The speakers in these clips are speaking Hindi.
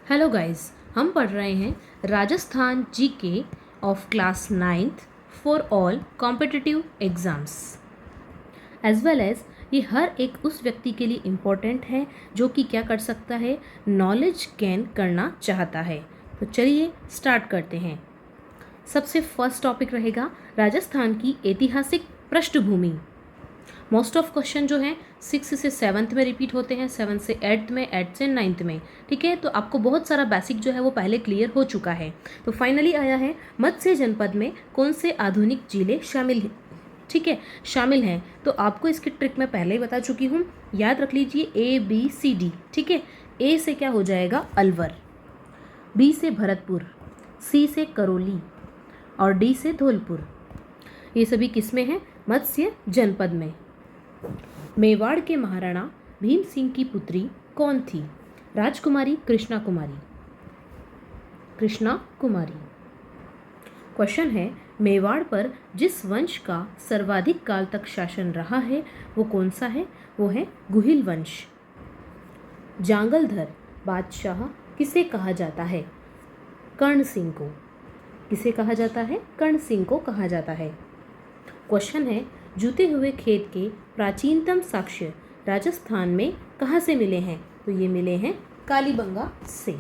हेलो गाइस, हम पढ़ रहे हैं Rajasthan GK of class 9th for all competitive exams as well as ये हर एक उस व्यक्ति के लिए इम्पोर्टेंट है जो कि क्या कर सकता है, नॉलेज गेन करना चाहता है। तो चलिए स्टार्ट करते हैं। सबसे फर्स्ट टॉपिक रहेगा राजस्थान की ऐतिहासिक पृष्ठभूमि। मोस्ट ऑफ क्वेश्चन जो हैं 6 से 7th में रिपीट होते हैं, 7 से 8th में, 8 से 9th में। ठीक है, तो आपको बहुत सारा बेसिक जो है वो पहले क्लियर हो चुका है। तो फाइनली आया है मत्स्य जनपद में कौन से आधुनिक जिले शामिल हैं। ठीक है, शामिल हैं। तो आपको इसकी ट्रिक मैं पहले ही बता चुकी हूँ, याद रख लीजिए ABCD। ठीक है, ए से क्या हो जाएगा, अलवर, बी से भरतपुर, सी से करौली और डी से धौलपुर। ये सभी किस में है, मत्स्य जनपद में। मेवाड़ के महाराणा भीम सिंह की पुत्री कौन थी, राजकुमारी कृष्णा कुमारी। कृष्णा कुमारी। क्वेश्चन है, मेवाड़ पर जिस वंश का सर्वाधिक काल तक शासन रहा है वो कौन सा है, वो है गुहिल वंश। जांगलधर बादशाह किसे कहा जाता है, कर्ण सिंह को। किसे कहा जाता है, कर्ण सिंह को कहा जाता है। क्वेश्चन है, जूते हुए खेत के प्राचीनतम साक्ष्य राजस्थान में कहाँ से मिले हैं, तो ये मिले हैं कालीबंगा से।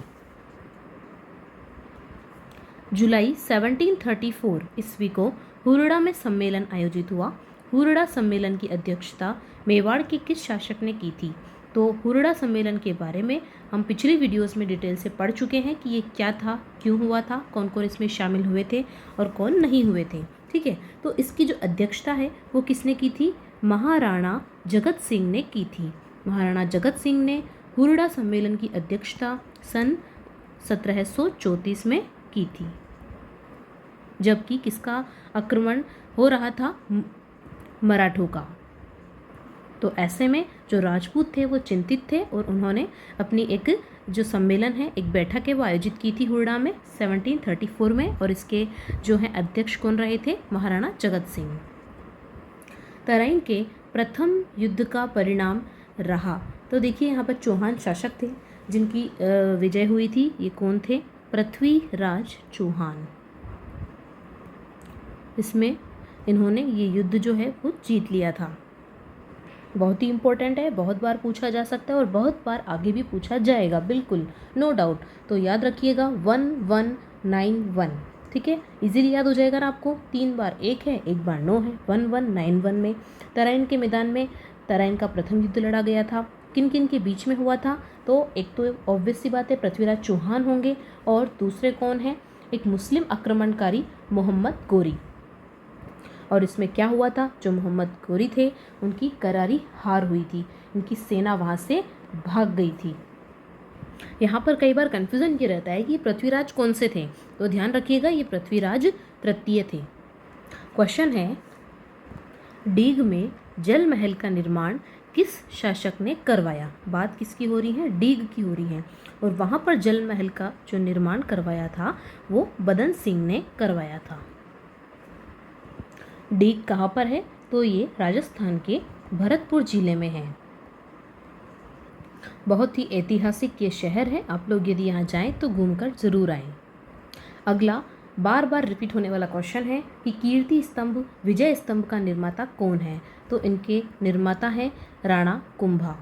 जुलाई 1734 ईस्वी को हुरड़ा में सम्मेलन आयोजित हुआ। हुरड़ा सम्मेलन की अध्यक्षता मेवाड़ के किस शासक ने की थी, तो हुरड़ा सम्मेलन के बारे में हम पिछली वीडियोस में डिटेल से पढ़ चुके हैं कि ये क्या था, क्यों हुआ था, कौन कौन इसमें शामिल हुए थे और कौन नहीं हुए थे। ठीक है, तो इसकी जो अध्यक्षता है वो किसने की थी, महाराणा जगत सिंह ने की थी। महाराणा जगत सिंह ने हुरड़ा सम्मेलन की अध्यक्षता सन 1734 में की थी, जबकि किसका आक्रमण हो रहा था, मराठों का। तो ऐसे में जो राजपूत थे वो चिंतित थे और उन्होंने अपनी एक जो सम्मेलन है, एक बैठक है, वो आयोजित की थी हुरड़ा में 1734 में। और इसके जो है अध्यक्ष कौन रहे थे, महाराणा जगत सिंह। तराइन के प्रथम युद्ध का परिणाम रहा, तो देखिए यहाँ पर चौहान शासक थे जिनकी विजय हुई थी। ये कौन थे, पृथ्वीराज चौहान। इसमें इन्होंने ये युद्ध जो है वो जीत लिया था। बहुत ही इंपॉर्टेंट है, बहुत बार पूछा जा सकता है और बहुत बार आगे भी पूछा जाएगा, बिल्कुल नो डाउट। तो याद रखिएगा 1191। ठीक है, इजीली याद हो जाएगा ना आपको। 3 बार 1 है, 1 बार 9 है। 1191 में तराइन के मैदान में तराइन का प्रथम युद्ध लड़ा गया था। किन किन के बीच में हुआ था, तो एक तो ऑब्वियस सी बात है पृथ्वीराज चौहान होंगे और दूसरे कौन है, एक मुस्लिम आक्रमणकारी मोहम्मद गोरी। और इसमें क्या हुआ था, जो मोहम्मद गोरी थे उनकी करारी हार हुई थी, इनकी सेना वहाँ से भाग गई थी। यहाँ पर कई बार कन्फ्यूज़न ये रहता है कि पृथ्वीराज कौन से थे, तो ध्यान रखिएगा ये पृथ्वीराज तृतीय थे। क्वेश्चन है, डीग में जल महल का निर्माण किस शासक ने करवाया। बात किसकी हो रही है, डीग की हो रही है। और वहाँ पर जल महल का जो निर्माण करवाया था वो बदन सिंह ने करवाया था। डीग कहाँ पर है, तो ये राजस्थान के भरतपुर जिले में है। बहुत ही ऐतिहासिक ये शहर है, आप लोग यदि यहाँ जाएं तो घूमकर ज़रूर आएं। अगला बार बार रिपीट होने वाला क्वेश्चन है कि कीर्ति स्तंभ विजय स्तंभ का निर्माता कौन है, तो इनके निर्माता हैं राणा कुंभा,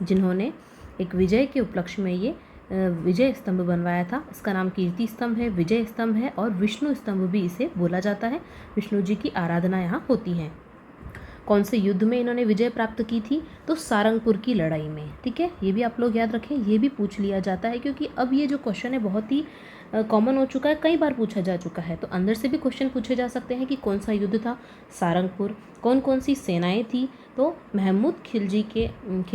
जिन्होंने एक विजय के उपलक्ष्य में ये विजय स्तंभ बनवाया था। इसका नाम कीर्ति स्तंभ है, विजय स्तंभ है और विष्णु स्तंभ भी इसे बोला जाता है। विष्णु जी की आराधना यहाँ होती है। कौन से युद्ध में इन्होंने विजय प्राप्त की थी, तो सारंगपुर की लड़ाई में। ठीक है, ये भी आप लोग याद रखें, ये भी पूछ लिया जाता है क्योंकि अब ये जो क्वेश्चन है बहुत ही कॉमन हो चुका है, कई बार पूछा जा चुका है। तो अंदर से भी क्वेश्चन पूछे जा सकते हैं कि कौन सा युद्ध था, सारंगपुर। कौन कौन सी सेनाएं थी, तो महमूद खिलजी के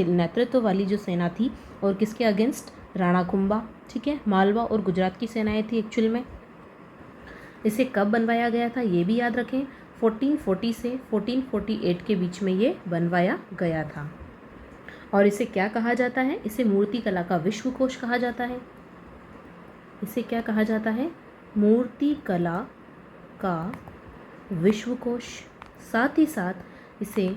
नेतृत्व वाली जो सेना थी और किसके अगेंस्ट, राणा कुंभा। ठीक है, मालवा और गुजरात की सेनाएं थी एक्चुअल में। इसे कब बनवाया गया था ये भी याद रखें, 1440 से 1448 के बीच में ये बनवाया गया था। और इसे क्या कहा जाता है, इसे मूर्ति कला का विश्वकोश कहा जाता है। इसे क्या कहा जाता है, मूर्ति कला का विश्वकोश। साथ ही साथ इसे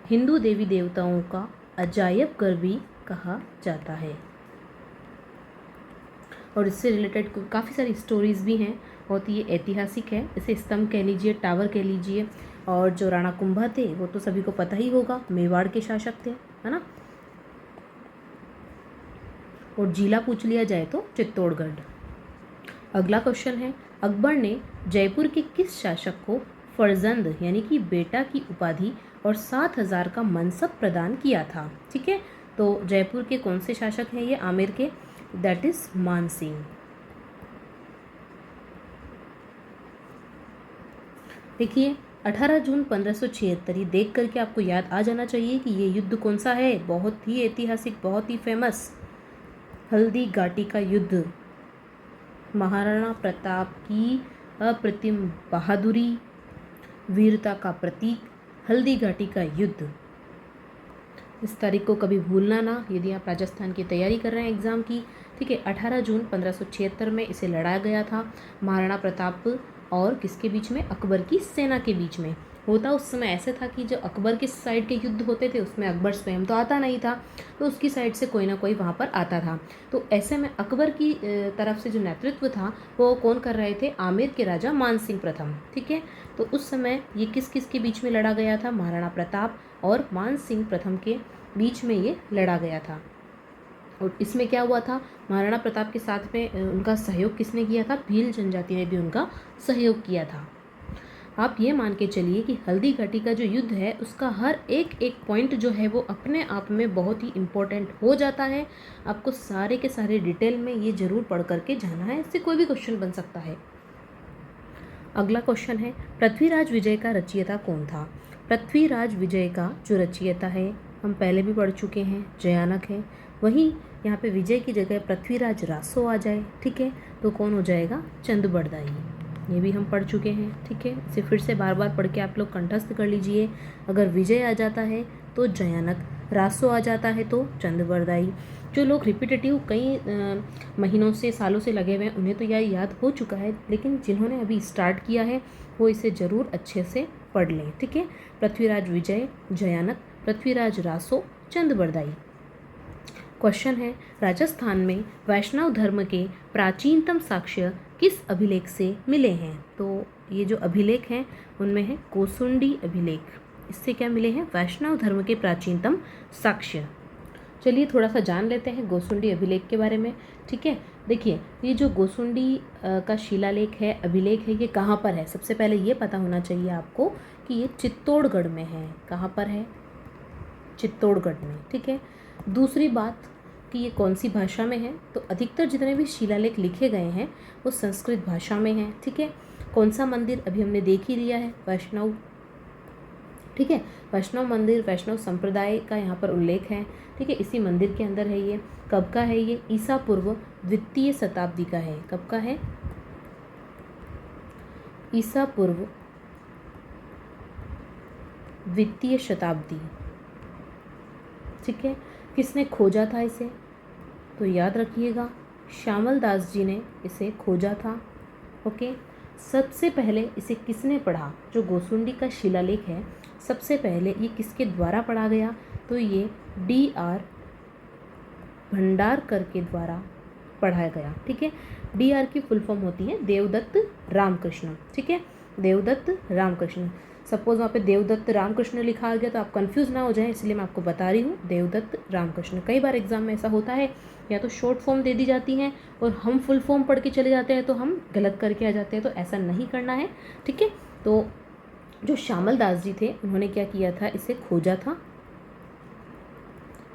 हिंदू देवी देवताओं का अजायब घर भी कहा जाता है। और इससे रिलेटेड काफ़ी सारी स्टोरीज़ भी हैं। बहुत ही ऐतिहासिक है, इसे स्तंभ कह लीजिए, टावर कह लीजिए। और जो राणा कुंभा थे वो तो सभी को पता ही होगा, मेवाड़ के शासक थे, है ना। और जिला पूछ लिया जाए तो चित्तौड़गढ़। अगला क्वेश्चन है, अकबर ने जयपुर के किस शासक को फर्जंद यानी कि बेटा की उपाधि और 7,000 का मनसब प्रदान किया था? ठीक है, तो जयपुर के कौन से शासक हैं ये आमेर के? दैट इज मान सिंह। देखिए 18 जून 1576, ये देख करके आपको याद आ जाना चाहिए कि ये युद्ध कौन सा है, बहुत ही ऐतिहासिक, बहुत ही फेमस, हल्दी घाटी का युद्ध। महाराणा प्रताप की अप्रतिम बहादुरी, वीरता का प्रतीक, हल्दी घाटी का युद्ध। इस तारीख को कभी भूलना ना, यदि आप राजस्थान की तैयारी कर रहे हैं एग्ज़ाम की। ठीक है, 18 जून 1576 में इसे लड़ा गया था महाराणा प्रताप और किसके बीच में? अकबर की सेना के बीच में। होता उस समय ऐसे था कि जो अकबर के साइड के युद्ध होते थे उसमें अकबर स्वयं तो आता नहीं था, तो उसकी साइड से कोई ना कोई वहाँ पर आता था। तो ऐसे में अकबर की तरफ से जो नेतृत्व था वो कौन कर रहे थे? आमेर के राजा मान सिंह प्रथम। ठीक है, तो उस समय ये किस किस के बीच में लड़ा गया था? महाराणा प्रताप और मान सिंह प्रथम के बीच में ये लड़ा गया था। और इसमें क्या हुआ था? महाराणा प्रताप के साथ में उनका सहयोग किसने किया था? भील जनजाति ने भी उनका सहयोग किया था। आप ये मान के चलिए कि हल्दी घाटी का जो युद्ध है उसका हर एक एक पॉइंट जो है वो अपने आप में बहुत ही इम्पोर्टेंट हो जाता है। आपको सारे के सारे डिटेल में ये जरूर पढ़ करके जाना है, इससे कोई भी क्वेश्चन बन सकता है। अगला क्वेश्चन है, पृथ्वीराज विजय का रचयिता कौन था? पृथ्वीराज विजय का जो रचयिता है हम पहले भी पढ़ चुके हैं, जयानक है। वहीं यहाँ पे विजय की जगह पृथ्वीराज रासो आ जाए, ठीक है, तो कौन हो जाएगा? चंद बरदाई। ये भी हम पढ़ चुके हैं। ठीक है, इसे फिर से बार बार पढ़ के आप लोग कंठस्थ कर लीजिए। अगर विजय आ जाता है तो जयानक, रासो आ जाता है तो चंद बरदाई। जो लोग रिपीटेटिव कई महीनों से, सालों से लगे हुए हैं उन्हें तो यह याद हो चुका है, लेकिन जिन्होंने अभी स्टार्ट किया है वो इसे ज़रूर अच्छे से पढ़ लें। ठीक है, पृथ्वीराज विजय, जयानक, पृथ्वीराज रासो, चंद बरदाई। क्वेश्चन है, राजस्थान में वैष्णव धर्म के प्राचीनतम साक्ष्य किस अभिलेख से मिले हैं? तो ये जो अभिलेख हैं उनमें है गोसुंडी अभिलेख। इससे क्या मिले हैं? वैष्णव धर्म के प्राचीनतम साक्ष्य। चलिए थोड़ा सा जान लेते हैं गोसुंडी अभिलेख के बारे में। ठीक है, देखिए ये जो गोसुंडी का शिलालेख है, अभिलेख है, ये कहाँ पर है? सबसे पहले ये पता होना चाहिए आपको कि ये चित्तौड़गढ़ में है। कहाँ पर है? चित्तौड़गढ़ में। ठीक है, दूसरी बात कि ये कौन सी भाषा में है? तो अधिकतर जितने भी शिलालेख लिखे गए हैं वो संस्कृत भाषा में हैं। ठीक है, कौन सा मंदिर अभी हमने देख ही लिया है? वैष्णव। ठीक है, वैष्णव मंदिर, वैष्णव संप्रदाय का यहाँ पर उल्लेख है। ठीक है, इसी मंदिर के अंदर है ये। कब का है ये? ईसा पूर्व द्वितीय शताब्दी का है। कब का है? ईसा पूर्व द्वितीय शताब्दी। ठीक है, किसने खोजा था इसे? तो याद रखिएगा, श्यामल दास जी ने इसे खोजा था। ओके, सबसे पहले इसे किसने पढ़ा? जो गोसुंडी का शिलालेख है सबसे पहले ये किसके द्वारा पढ़ा गया? तो ये D.R. भंडारकर के द्वारा पढ़ाया गया। ठीक है, D.R. की फुल फॉर्म होती है देवदत्त रामकृष्ण। ठीक है, देवदत्त रामकृष्ण। सपोज वहाँ पे देवदत्त रामकृष्ण लिखा आ गया तो आप कंफ्यूज ना हो जाएं, इसलिए मैं आपको बता रही हूँ देवदत्त रामकृष्ण। कई बार एग्जाम में ऐसा होता है, या तो शॉर्ट फॉर्म दे दी जाती हैं और हम फुल फॉर्म पढ़ के चले जाते हैं तो हम गलत करके आ जाते हैं, तो ऐसा नहीं करना है। ठीक है, तो जो श्यामल दास जी थे उन्होंने क्या किया था? इसे खोजा था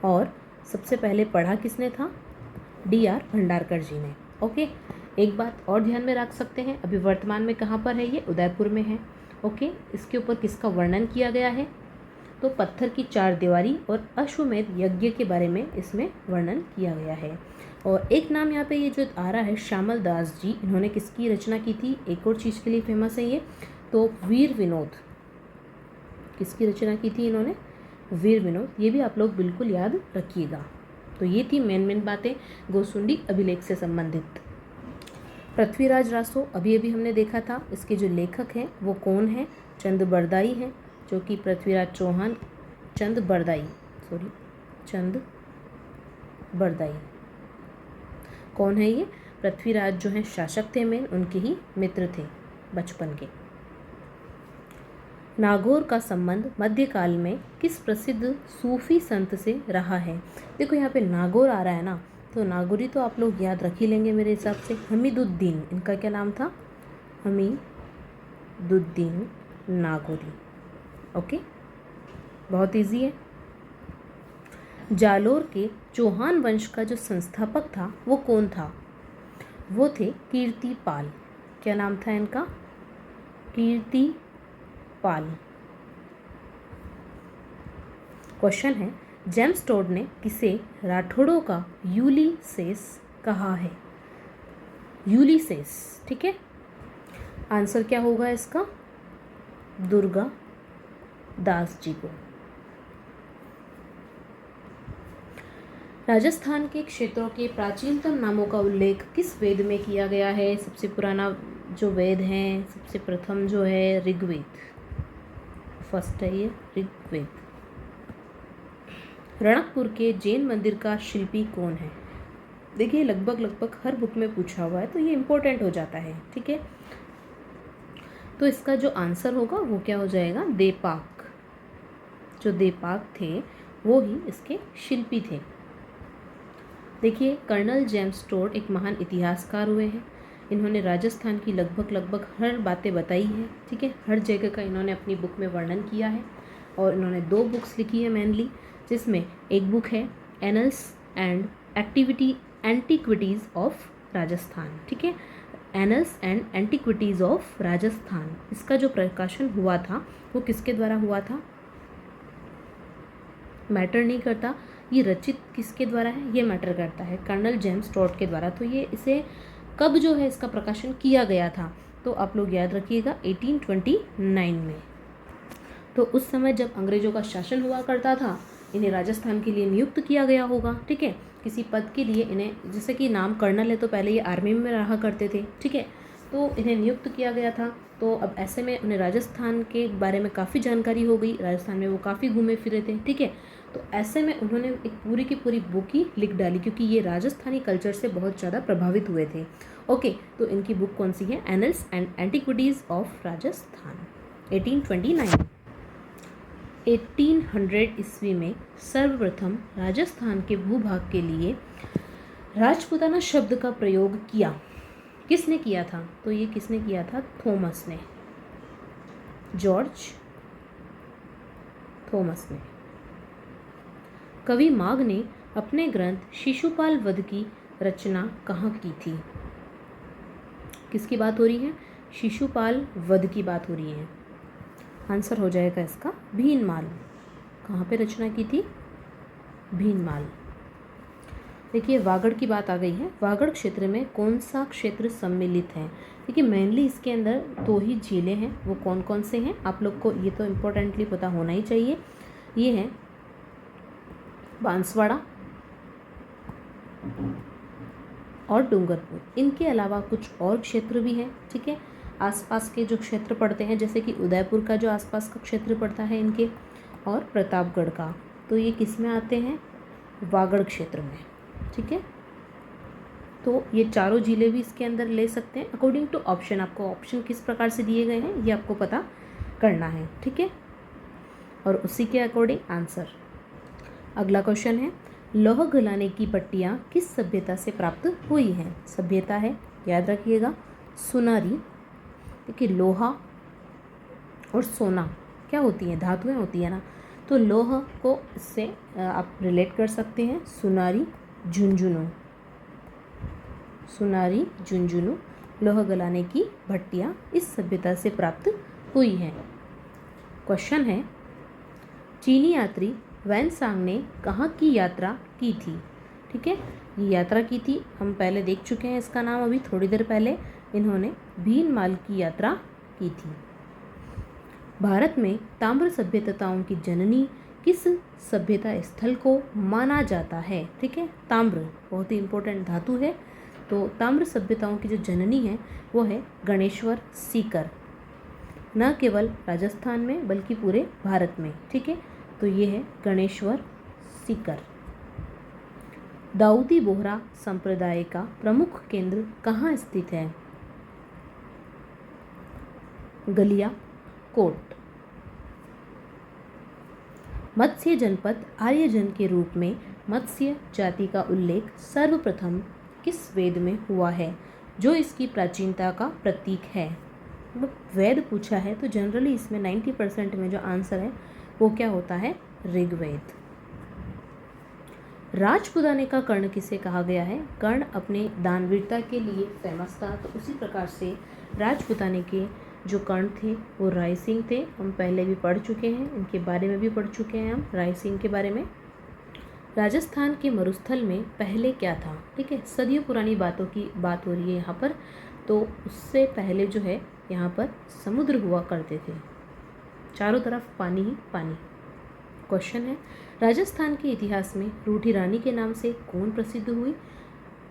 और सबसे पहले पढ़ा किसने था? D.R. भंडारकर जी ने। ओके, एक बात और ध्यान में रख सकते हैं, अभी वर्तमान में कहाँ पर है? ये उदयपुर में है। ओके, इसके ऊपर किसका वर्णन किया गया है? तो पत्थर की चार दीवारी और अश्वमेध यज्ञ के बारे में इसमें वर्णन किया गया है। और एक नाम यहाँ पे ये जो आ रहा है श्यामल दास जी, इन्होंने किसकी रचना की थी? एक और चीज़ के लिए फेमस है ये, तो वीर विनोद। किसकी रचना की थी इन्होंने? वीर विनोद। ये भी आप लोग बिल्कुल याद रखिएगा। तो ये थी मेन बातें गोसुंडी अभिलेख से संबंधित। पृथ्वीराज रासो अभी अभी हमने देखा था, इसके जो लेखक हैं वो कौन है? चंद बरदाई हैं, जो कि पृथ्वीराज चौहान, चंद बरदाई कौन है ये? पृथ्वीराज जो हैं शासक थे मेन, उनके ही मित्र थे बचपन के। नागौर का संबंध मध्यकाल में किस प्रसिद्ध सूफी संत से रहा है? देखो यहाँ पे नागौर आ रहा है ना, तो नागौरी तो आप लोग याद रख ही लेंगे मेरे हिसाब से। हमीदुद्दीन, इनका क्या नाम था? हमीदुद्दीन नागौरी। ओके, बहुत इजी है। जालोर के चौहान वंश का जो संस्थापक था वो कौन था? वो थे कीर्तिपाल। क्या नाम था इनका? कीर्तिपाल। क्वेश्चन है, जेम्स टोड ने किसे राठौड़ों का यूलिसेस कहा है? यूलिसेस, ठीक है। आंसर क्या होगा इसका? दुर्गा दास जी को। राजस्थान के क्षेत्रों के प्राचीनतम नामों का उल्लेख किस वेद में किया गया है? सबसे पुराना जो वेद है, सबसे प्रथम जो है ऋग्वेद, फर्स्ट है ये ऋग्वेद। रणकपुर के जैन मंदिर का शिल्पी कौन है? देखिए लगभग हर बुक में पूछा हुआ है, तो ये इम्पोर्टेंट हो जाता है, ठीक है। तो इसका जो आंसर होगा वो क्या हो जाएगा? देपाक। जो देपाक थे वो ही इसके शिल्पी थे। देखिए कर्नल जेम्स टोड एक महान इतिहासकार हुए हैं। इन्होंने राजस्थान की लगभग हर बातें बताई हैं, ठीक है। हर जगह का इन्होंने अपनी बुक में वर्णन किया है और इन्होंने 2 बुक्स लिखी है मेनली, जिसमें एक बुक है annuls and antiquities of Rajasthan, ठीक है। Annuls and antiquities of Rajasthan, इसका जो प्रकाशन हुआ था वो किसके द्वारा हुआ था? मैटर नहीं करता ये रचित किसके द्वारा है, ये मैटर करता है, कर्नल जेम्स टोड के द्वारा। तो ये इसे कब जो है इसका प्रकाशन किया गया था, तो आप लोग याद रखिएगा 1829 में। तो उस समय जब अंग्रेजों का शासन हुआ करता था, इन्हें राजस्थान के लिए नियुक्त किया गया होगा, ठीक है। किसी पद के लिए इन्हें, जैसे कि नाम कर्नल है तो पहले ये आर्मी में रहा करते थे, ठीक है। तो इन्हें नियुक्त किया गया था, तो अब ऐसे में उन्हें राजस्थान के बारे में काफ़ी जानकारी हो गई, राजस्थान में वो काफ़ी घूमे फिरे थे, ठीक है। तो ऐसे में उन्होंने एक पूरी की पूरी बुक ही लिख डाली, क्योंकि ये राजस्थानी कल्चर से बहुत ज़्यादा प्रभावित हुए थे। ओके, तो इनकी बुक कौन सी है? Annuls and antiquities of Rajasthan, 1829। 1800 ईस्वी में सर्वप्रथम राजस्थान के भूभाग के लिए राजपूताना शब्द का प्रयोग किया। किसने किया था? तो ये किसने किया था? थॉमस ने, जॉर्ज थॉमस ने। कवि माघ ने अपने ग्रंथ शिशुपाल वध की रचना कहाँ की थी? किसकी बात हो रही है? शिशुपाल वध की बात हो रही है। आंसर हो जाएगा इसका भीनमाल। कहाँ पे रचना की थी? भीनमाल। देखिए वागड़ की बात आ गई है। वागड़ क्षेत्र में कौन सा क्षेत्र सम्मिलित है? देखिए मेनली इसके अंदर 2 ही झीलें हैं, वो कौन कौन से हैं आप लोग को ये तो इम्पोर्टेंटली पता होना ही चाहिए। ये है बांसवाड़ा और डूंगरपुर। इनके अलावा कुछ और क्षेत्र भी हैं, ठीक है। आसपास के जो क्षेत्र पड़ते हैं, जैसे कि उदयपुर का जो आसपास का क्षेत्र पड़ता है इनके, और प्रतापगढ़ का, तो ये किस में आते हैं? वागड़ क्षेत्र में, ठीक है। तो ये चारों जिले भी इसके अंदर ले सकते हैं अकॉर्डिंग टू ऑप्शन। आपको ऑप्शन किस प्रकार से दिए गए हैं ये आपको पता करना है, ठीक है, और उसी के अकॉर्डिंग आंसर। अगला क्वेश्चन है, लौह गलाने की पट्टियाँ किस सभ्यता से प्राप्त हुई हैं? सभ्यता है, याद रखिएगा, सुनारी। देखिए लोहा और सोना क्या होती हैं? धातुएं होती है ना, तो लोह को इससे आप रिलेट कर सकते हैं, सुनारी झुंझुनू। सुनारी झुंझुनू लोह गलाने की भट्टियाँ इस सभ्यता से प्राप्त हुई हैं। क्वेश्चन है, चीनी यात्री वैनसांग ने कहाँ की यात्रा की थी? ठीक है, ये यात्रा की थी, हम पहले देख चुके हैं इसका नाम अभी थोड़ी देर पहले। इन्होंने भीनमाल की यात्रा की थी। भारत में ताम्र सभ्यताओं की जननी किस सभ्यता स्थल को माना जाता है? ठीक है, ताम्र बहुत ही इंपॉर्टेंट धातु है, तो ताम्र सभ्यताओं की जो जननी है वो है गणेश्वर सीकर, न केवल राजस्थान में बल्कि पूरे भारत में। ठीक है, तो ये है गणेश्वर सीकर। दाऊदी बोहरा संप्रदाय का प्रमुख केंद्र कहाँ स्थित है? गलिया कोट। मत्स्य जनपद आर्यजन के रूप में मत्स्य जाति का उल्लेख सर्वप्रथम किस वेद में हुआ है जो इसकी प्राचीनता का प्रतीक है? वेद पूछा है तो जनरली इसमें 90% में जो आंसर है वो क्या होता है? ऋग्वेद। राजपुताने का कर्ण किसे कहा गया है? कर्ण अपने दानवीरता के लिए फेमस था, तो उसी प्रकार से राजपुताने के जो कर्ण थे वो राय सिंह थे। हम पहले भी पढ़ चुके हैं, इनके बारे में भी पढ़ चुके हैं हम राय सिंह के बारे में। राजस्थान के मरुस्थल में पहले क्या था? ठीक है, सदियों पुरानी बातों की बात हो रही है यहाँ पर। तो उससे पहले जो है यहाँ पर समुद्र हुआ करते थे, चारों तरफ पानी ही पानी। क्वेश्चन है, राजस्थान के इतिहास में रूठी रानी के नाम से कौन प्रसिद्ध हुई?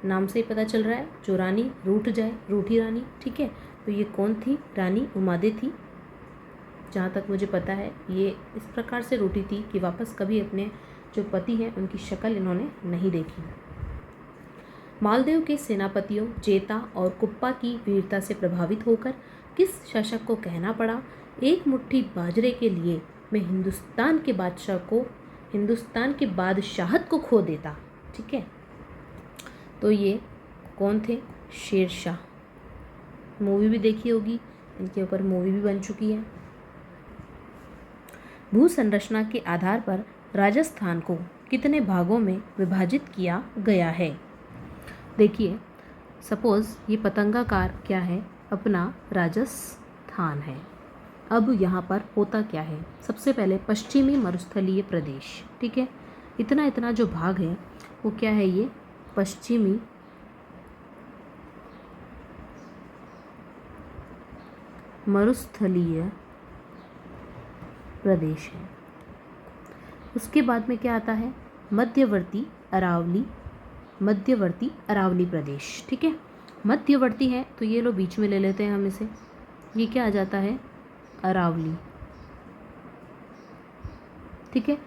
नाम से ही पता चल रहा है, जो रानी रूठ जाए, रूठी रानी। ठीक है, तो ये कौन थी? रानी उमादे थी। जहाँ तक मुझे पता है ये इस प्रकार से रूठी थी कि वापस कभी अपने जो पति हैं उनकी शक्ल इन्होंने नहीं देखी। मालदेव के सेनापतियों जेता और कुप्पा की वीरता से प्रभावित होकर किस शासक को कहना पड़ा, एक मुट्ठी बाजरे के लिए मैं हिंदुस्तान के बादशाहत को खो देता? ठीक है, तो ये कौन थे? शेरशाह। मूवी भी देखी होगी, इनके ऊपर मूवी भी बन चुकी है। भू संरचना के आधार पर राजस्थान को कितने भागों में विभाजित किया गया है? देखिए, सपोज ये पतंगाकार क्या है? अपना राजस्थान है। अब यहाँ पर होता क्या है? सबसे पहले पश्चिमी मरुस्थलीय प्रदेश, ठीक है, इतना जो भाग है वो क्या है? ये पश्चिमी मरुस्थलीय प्रदेश है। उसके बाद में क्या आता है? मध्यवर्ती अरावली प्रदेश। ठीक है, मध्यवर्ती है तो ये लो बीच में ले लेते हैं हम इसे, ये क्या आ जाता है? अरावली। ठीक है,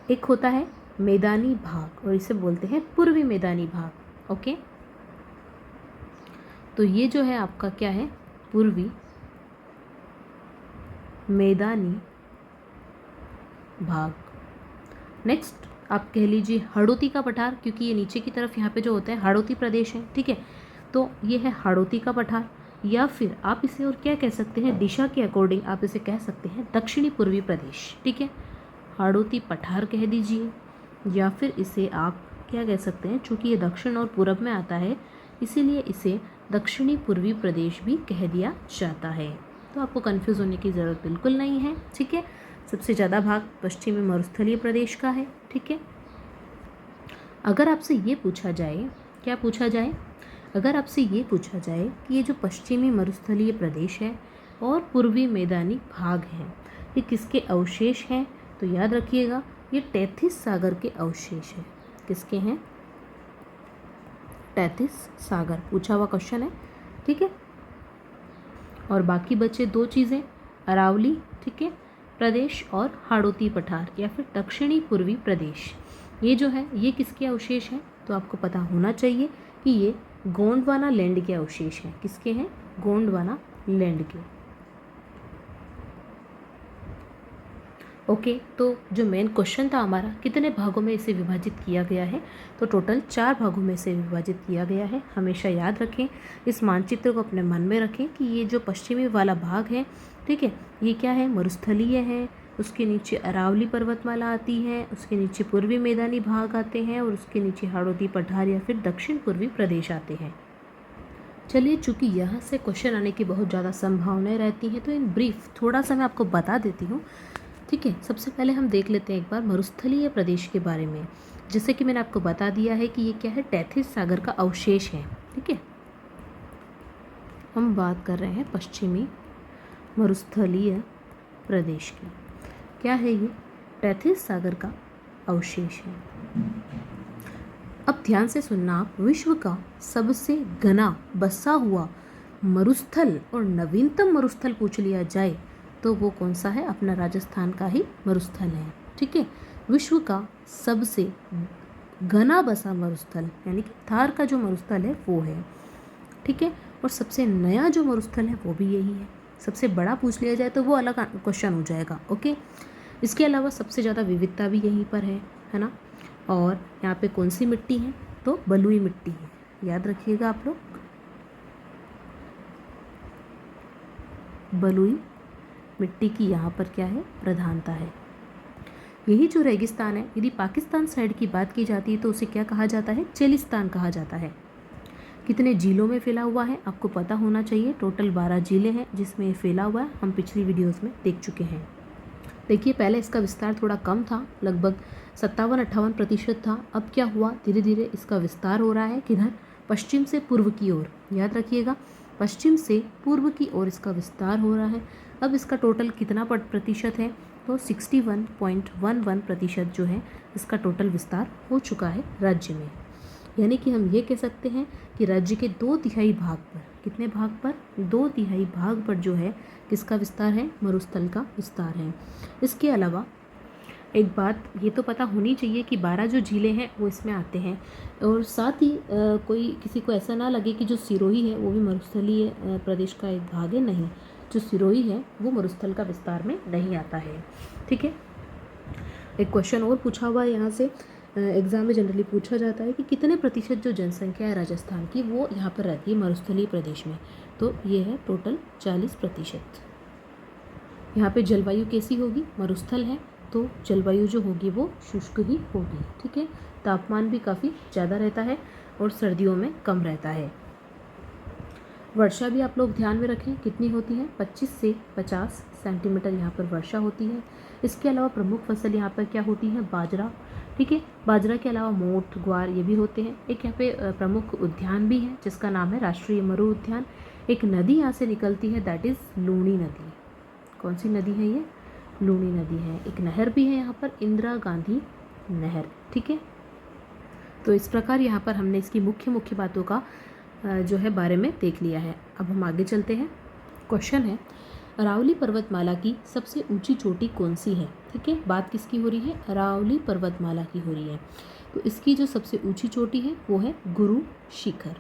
एक होता है मैदानी भाग और इसे बोलते हैं पूर्वी मैदानी भाग। ओके, तो ये जो है आपका क्या है? पूर्वी मैदानी भाग। नेक्स्ट आप कह लीजिए हाड़ौती का पठार, क्योंकि ये नीचे की तरफ यहाँ पे जो होता है हाड़ौती प्रदेश है। ठीक है, तो ये है हाड़ौती का पठार, या फिर आप इसे और क्या कह सकते हैं? दिशा के अकॉर्डिंग आप इसे कह सकते हैं दक्षिणी पूर्वी प्रदेश। ठीक है, हाड़ौती पठार कह दीजिए, या फिर इसे आप क्या कह सकते हैं? चूँकि ये दक्षिण और पूरब में आता है इसीलिए इसे दक्षिणी पूर्वी प्रदेश भी कह दिया जाता है। तो आपको कंफ्यूज होने की ज़रूरत बिल्कुल नहीं है। ठीक है, सबसे ज़्यादा भाग पश्चिमी मरुस्थलीय प्रदेश का है। ठीक है, अगर आपसे ये पूछा जाए, क्या पूछा जाए? अगर आपसे ये पूछा जाए कि ये जो पश्चिमी मरुस्थलीय प्रदेश है और पूर्वी मैदानी भाग हैं ये किसके अवशेष हैं, तो याद रखिएगा ये टेथिस सागर के अवशेष हैं। किसके हैं? टेथिस सागर, पूछा हुआ क्वेश्चन है। ठीक है, और बाकी बचे दो चीज़ें, अरावली, ठीक है, प्रदेश और हाड़ौती पठार या फिर दक्षिणी पूर्वी प्रदेश। ये जो है ये किसके अवशेष हैं? तो आपको पता होना चाहिए कि ये गोंडवाना लैंड के अवशेष हैं। किसके हैं? गोंडवाना लैंड के। ओके, तो जो मेन क्वेश्चन था हमारा, कितने भागों में इसे विभाजित किया गया है? तो टोटल 4 भागों में इसे विभाजित किया गया है। हमेशा याद रखें, इस मानचित्र को अपने मन में रखें कि ये जो पश्चिमी वाला भाग है, ठीक है, ये क्या है? मरुस्थलीय है। उसके नीचे अरावली पर्वतमाला आती है, उसके नीचे पूर्वी मैदानी भाग आते हैं और उसके नीचे हाड़ौती पठार या फिर दक्षिण पूर्वी प्रदेश आते हैं। चलिए, चूँकि यहाँ से क्वेश्चन आने की बहुत ज़्यादा संभावनाएं रहती हैं तो इन ब्रीफ थोड़ा सा मैं आपको बता देती हूँ। ठीक है, सबसे पहले हम देख लेते हैं एक बार मरुस्थलीय प्रदेश के बारे में। जैसे कि मैंने आपको बता दिया है कि ये क्या है? टेथिस सागर का अवशेष है। ठीक है, हम बात कर रहे हैं पश्चिमी मरुस्थलीय प्रदेश की। क्या है ये? टेथिस सागर का अवशेष है। अब ध्यान से सुनना आप, विश्व का सबसे घना बसा हुआ मरुस्थल और नवीनतम मरुस्थल पूछ लिया जाए तो वो कौन सा है? अपना राजस्थान का ही मरुस्थल है। ठीक है, विश्व का सबसे घना बसा मरुस्थल, यानी कि थार का जो मरुस्थल है वो है, ठीक है। और सबसे नया जो मरुस्थल है वो भी यही है। सबसे बड़ा पूछ लिया जाए तो वो अलग क्वेश्चन हो जाएगा, ओके। इसके अलावा सबसे ज़्यादा विविधता भी यहीं पर है ना। और यहाँ पे कौन सी मिट्टी है, तो बलुई मिट्टी है, याद रखिएगा आप लोग, बलुई मिट्टी की यहाँ पर क्या है, प्रधानता है। यही जो रेगिस्तान है, यदि पाकिस्तान साइड की बात की जाती है तो उसे क्या कहा जाता है, चेलिस्तान कहा जाता है। कितने जिलों में फैला हुआ है आपको पता होना चाहिए। टोटल 12 जिले हैं जिसमें ये फैला हुआ है, हम पिछली वीडियोस में देख चुके हैं। देखिए पहले इसका विस्तार थोड़ा कम था, लगभग 57-58% था। अब क्या हुआ, धीरे धीरे इसका विस्तार हो रहा है, किधर, पश्चिम से पूर्व की ओर, याद रखिएगा, पश्चिम से पूर्व की ओर इसका विस्तार हो रहा है। अब इसका टोटल कितना प्रतिशत है, तो 61.11% जो है इसका टोटल विस्तार हो चुका है राज्य में। यानी कि हम ये कह सकते हैं कि राज्य के 2/3 भाग पर, कितने भाग पर, 2/3 भाग पर जो है किसका विस्तार है, मरुस्थल का विस्तार है। इसके अलावा एक बात ये तो पता होनी चाहिए कि 12 जो जिले हैं वो इसमें आते हैं, और साथ ही कोई किसी को ऐसा ना लगे कि जो सिरोही है वो भी मरुस्थलीय प्रदेश का एक भाग है, नहीं, जो सिरोही है वो मरुस्थल का विस्तार में नहीं आता है, ठीक है। एक क्वेश्चन और पूछा हुआ है यहाँ से, एग्ज़ाम में जनरली पूछा जाता है कि कितने प्रतिशत जो जनसंख्या है राजस्थान की वो यहाँ पर रहती है मरुस्थलीय प्रदेश में, तो ये है टोटल 40%। यहाँ पे जलवायु कैसी होगी, मरुस्थल है तो जलवायु जो होगी वो शुष्क ही होगी, ठीक है। तापमान भी काफ़ी ज़्यादा रहता है और सर्दियों में कम रहता है। वर्षा भी आप लोग ध्यान में रखें कितनी होती है, 25 से 50 सेंटीमीटर यहाँ पर वर्षा होती है। इसके अलावा प्रमुख फसल यहाँ पर क्या होती है, बाजरा, ठीक है। बाजरा के अलावा मोठ, ग्वार ये भी होते हैं। एक यहाँ पे प्रमुख उद्यान भी है जिसका नाम है राष्ट्रीय मरु उद्यान। एक नदी यहाँ से निकलती है, दैट इज़ लूणी नदी। कौन सी नदी है ये, लूणी नदी है। एक नहर भी है यहाँ पर, इंदिरा गांधी नहर, ठीक है। तो इस प्रकार यहाँ पर हमने इसकी मुख्य बातों का जो है बारे में देख लिया है। अब हम आगे चलते हैं। क्वेश्चन है, अरावली पर्वतमाला की सबसे ऊंची चोटी कौन सी है, ठीक है। बात किसकी हो रही है, अरावली पर्वतमाला की हो रही है। तो इसकी जो सबसे ऊंची चोटी है वो है गुरु शिखर,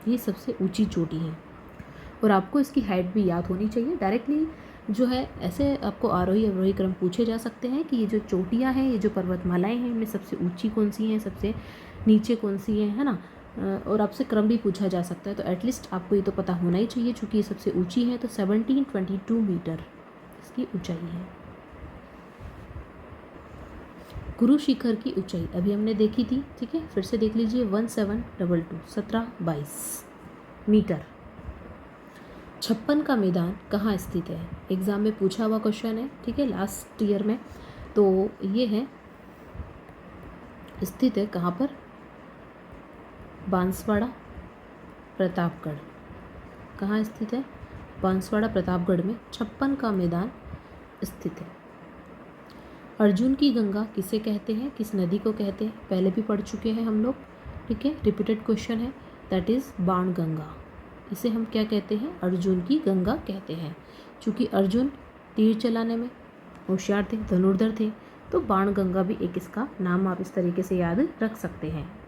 ये सबसे ऊंची चोटी है। और आपको इसकी हाइट भी याद होनी चाहिए। डायरेक्टली जो है ऐसे आपको आरोही अवरोही क्रम पूछे जा सकते हैं कि ये जो चोटियाँ हैं, ये जो पर्वतमालाएं हैं, इनमें सबसे ऊंची कौन सी हैं, सबसे नीचे कौन सी है ना। और आपसे क्रम भी पूछा जा सकता है, तो एटलीस्ट आपको ये तो पता होना ही चाहिए। चूँकि ये सबसे ऊंची है तो 1722 मीटर इसकी ऊंचाई है। गुरु शिखर की ऊंचाई अभी हमने देखी थी, ठीक है, फिर से देख लीजिए, 1722 मीटर। 56 का मैदान कहाँ स्थित है, एग्जाम में पूछा हुआ क्वेश्चन है, ठीक है, लास्ट ईयर में। तो ये है स्थित है कहाँ पर, बांसवाड़ा प्रतापगढ़। कहाँ स्थित है, बांसवाड़ा प्रतापगढ़ में 56 का मैदान स्थित है। अर्जुन की गंगा किसे कहते हैं, किस नदी को कहते हैं, पहले भी पढ़ चुके हैं हम लोग, ठीक है, रिपीटेड क्वेश्चन है, दैट इज़ बाणगंगा। इसे हम क्या कहते हैं, अर्जुन की गंगा कहते हैं। चूँकि अर्जुन तीर चलाने में होशियार थे, धनुर्धर थे, तो बाणगंगा भी एक इसका नाम आप इस तरीके से याद रख सकते हैं।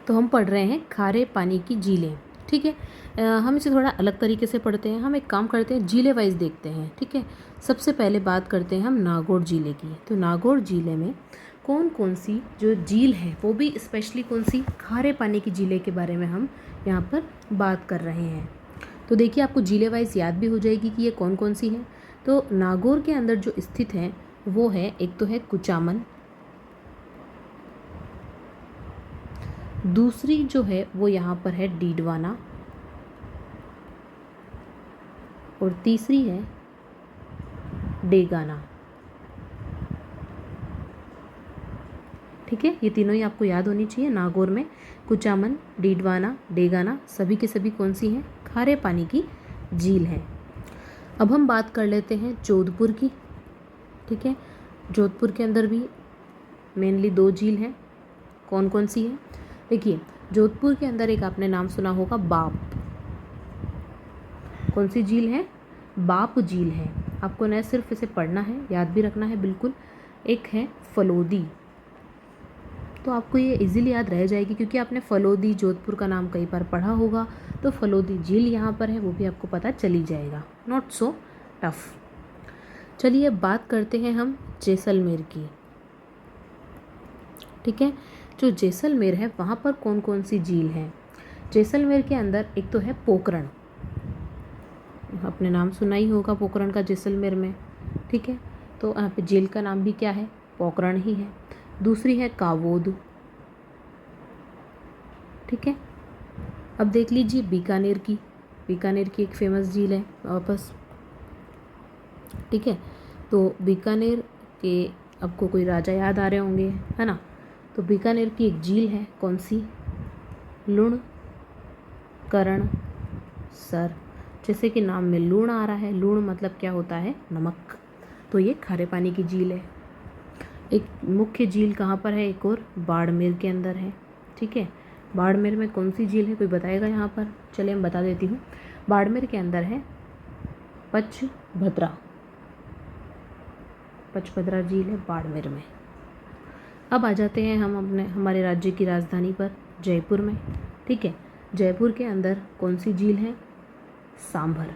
तो हम पढ़ रहे हैं खारे पानी की झीलें, ठीक है। हम इसे थोड़ा अलग तरीके से पढ़ते हैं। हम एक काम करते हैं, जिले वाइज देखते हैं, ठीक है। सबसे पहले बात करते हैं हम नागौर जिले की। तो नागौर जिले में कौन कौन सी जो झील है, वो भी स्पेशली कौन सी, खारे पानी की झीलें के बारे में हम यहाँ पर बात कर रहे हैं। तो देखिए आपको जिले वाइज याद भी हो जाएगी कि ये कौन कौन सी हैं। तो नागौर के अंदर जो स्थित है वो है, एक तो है कुचामन, दूसरी जो है वो यहाँ पर है डीडवाना, और तीसरी है डेगाना, ठीक है। ये तीनों ही आपको याद होनी चाहिए। नागौर में कुचामन, डीडवाना, डेगाना सभी के सभी कौन सी हैं, खारे पानी की झील है। अब हम बात कर लेते हैं जोधपुर की, ठीक है। जोधपुर के अंदर भी मेनली 2 झील हैं, कौन कौन सी है, देखिए जोधपुर के अंदर एक आपने नाम सुना होगा बाप, कौन सी झील है, बाप झील है। आपको न सिर्फ इसे पढ़ना है, याद भी रखना है बिल्कुल। एक है फलोदी, तो आपको ये इजीली याद रह जाएगी, क्योंकि आपने फलोदी जोधपुर का नाम कई बार पढ़ा होगा, तो फलोदी झील यहाँ पर है वो भी आपको पता चल ही जाएगा। Not so tough. चलिए बात करते हैं हम जैसलमेर की। ठीक है, जो जैसलमेर है वहाँ पर कौन कौन सी झील है? जैसलमेर के अंदर एक तो है पोखरण, अपने नाम सुना ही होगा पोखरण का जैसलमेर में। ठीक है, तो यहाँ पे झील का नाम भी क्या है? पोखरण ही है। दूसरी है कावोद। ठीक है, अब देख लीजिए बीकानेर की। बीकानेर की एक फेमस झील है वापस। ठीक है, तो बीकानेर के आपको कोई राजा याद आ रहे होंगे, है ना? तो बीकानेर की एक झील है, कौन सी? लूण करण सर। जैसे कि नाम में लूण आ रहा है, लूण मतलब क्या होता है? नमक। तो ये खारे पानी की झील है। एक मुख्य झील कहाँ पर है? एक और बाड़मेर के अंदर है। ठीक है, बाड़मेर में कौन सी झील है, कोई बताएगा यहाँ पर? चलिए मैं बता देती हूँ। बाड़मेर के अंदर है पचभद्रा। पचभद्रा झील है बाड़मेर में। अब आ जाते हैं हम हमारे राज्य की राजधानी पर, जयपुर में। ठीक है, जयपुर के अंदर कौन सी झील है? सांभर,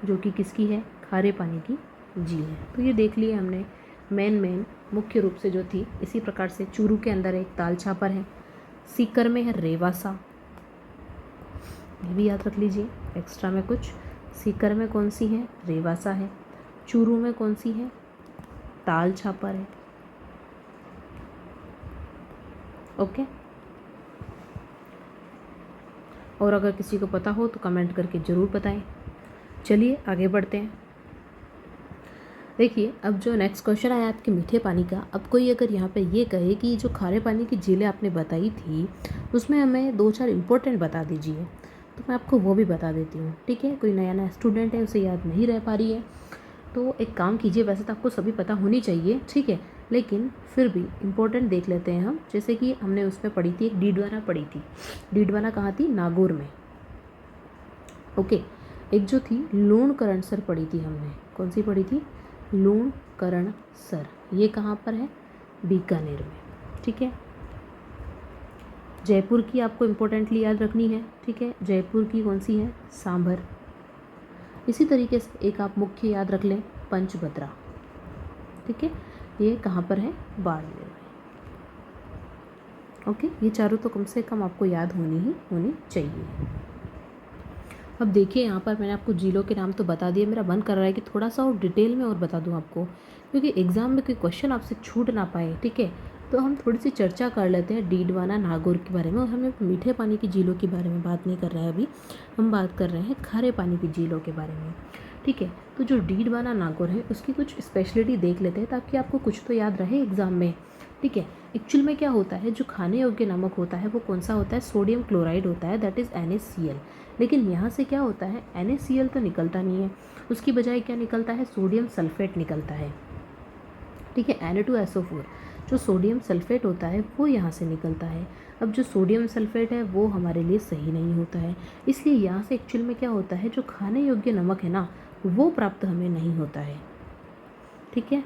जो कि किसकी है? खारे पानी की झील है। तो ये देख लिए हमने मेन मुख्य रूप से जो थी। इसी प्रकार से चूरू के अंदर एक ताल छापर है, सीकर में है रेवासा, ये भी याद रख लीजिए एक्स्ट्रा में कुछ। सीकर में कौन सी है? रेवासा है। चूरू में कौन सी है? ताल छापर है। ओके, और अगर किसी को पता हो तो कमेंट करके ज़रूर बताएं। चलिए आगे बढ़ते हैं। देखिए, अब जो नेक्स्ट क्वेश्चन आया आपके मीठे पानी का। अब कोई अगर यहाँ पे ये कहे कि जो खारे पानी की झीलें आपने बताई थी उसमें हमें 2-4 इम्पोर्टेंट बता दीजिए, तो मैं आपको वो भी बता देती हूँ। ठीक है, कोई नया स्टूडेंट है, उसे याद नहीं रह पा रही है, तो एक काम कीजिए, वैसे तो आपको सभी पता होनी चाहिए, ठीक है, लेकिन फिर भी इम्पोर्टेंट देख लेते हैं हम। जैसे कि हमने उसमें पढ़ी थी, एक डीडवाना पढ़ी थी। डीडवाना कहाँ थी? नागौर में। ओके, एक जो थी लूणकरणसर पढ़ी थी हमने। कौन सी पढ़ी थी? लूणकरणसर। ये कहाँ पर है? बीकानेर में। ठीक है, जयपुर की आपको इम्पोर्टेंटली याद रखनी है। ठीक है, जयपुर की कौन सी है? सांभर। इसी तरीके से एक आप मुख्य याद रख लें, पंचभद्रा। ठीक है, ये कहाँ पर है? बाड़मेर में। ओके, ये चारों तो कम से कम आपको याद होनी चाहिए। अब देखिए, यहाँ पर मैंने आपको झीलों के नाम तो बता दिए। मेरा मन कर रहा है कि थोड़ा सा और डिटेल में और बता दूँ आपको, क्योंकि एग्ज़ाम में कोई क्वेश्चन आपसे छूट ना पाए। ठीक है, तो हम थोड़ी सी चर्चा कर लेते हैं डीडवाना नागौर के बारे में। और हमें मीठे पानी की झीलों के बारे में बात नहीं कर रहे हैं अभी, हम बात कर रहे हैं खारे पानी की झीलों के बारे में। ठीक है, तो जो डीडवाना नागौर है उसकी कुछ स्पेशलिटी देख लेते हैं, ताकि आपको कुछ तो याद रहे एग्ज़ाम में। ठीक है, एक्चुअल में क्या होता है, जो खाने योग्य नमक होता है वो कौन सा होता है? सोडियम क्लोराइड होता है, दैट इज़ NaCl। लेकिन यहाँ से क्या होता है, NaCl तो निकलता नहीं है, उसकी बजाय क्या निकलता है? सोडियम सल्फेट निकलता है। ठीक है, Na2SO4, जो सोडियम सल्फेट होता है वो यहाँ से निकलता है। अब जो सोडियम सल्फेट है वो हमारे लिए सही नहीं होता है, इसलिए यहाँ से एक्चुअल में क्या होता है, जो खाने योग्य नमक है ना, वो प्राप्त हमें नहीं होता है। ठीक है,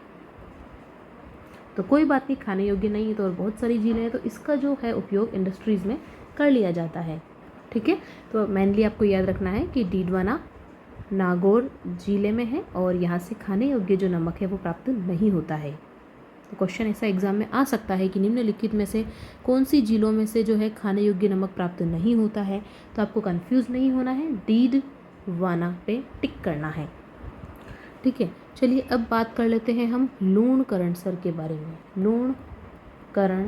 तो कोई बात नहीं, खाने योग्य नहीं है तो और बहुत सारी झीलें हैं, तो इसका जो है उपयोग इंडस्ट्रीज़ में कर लिया जाता है। ठीक है, तो मेनली आपको याद रखना है कि डीडवाना नागौर जिले में है और यहाँ से खाने योग्य जो नमक है वो प्राप्त नहीं होता है। तो क्वेश्चन ऐसा एग्जाम में आ सकता है कि निम्नलिखित में से कौन सी झीलों में से जो है खाने योग्य नमक प्राप्त नहीं होता है। तो आपको कंफ्यूज नहीं होना है, डीडवाना पे टिक करना है। ठीक है, चलिए अब बात कर लेते हैं हम लूणकरणसर के बारे में। लूणकरणसर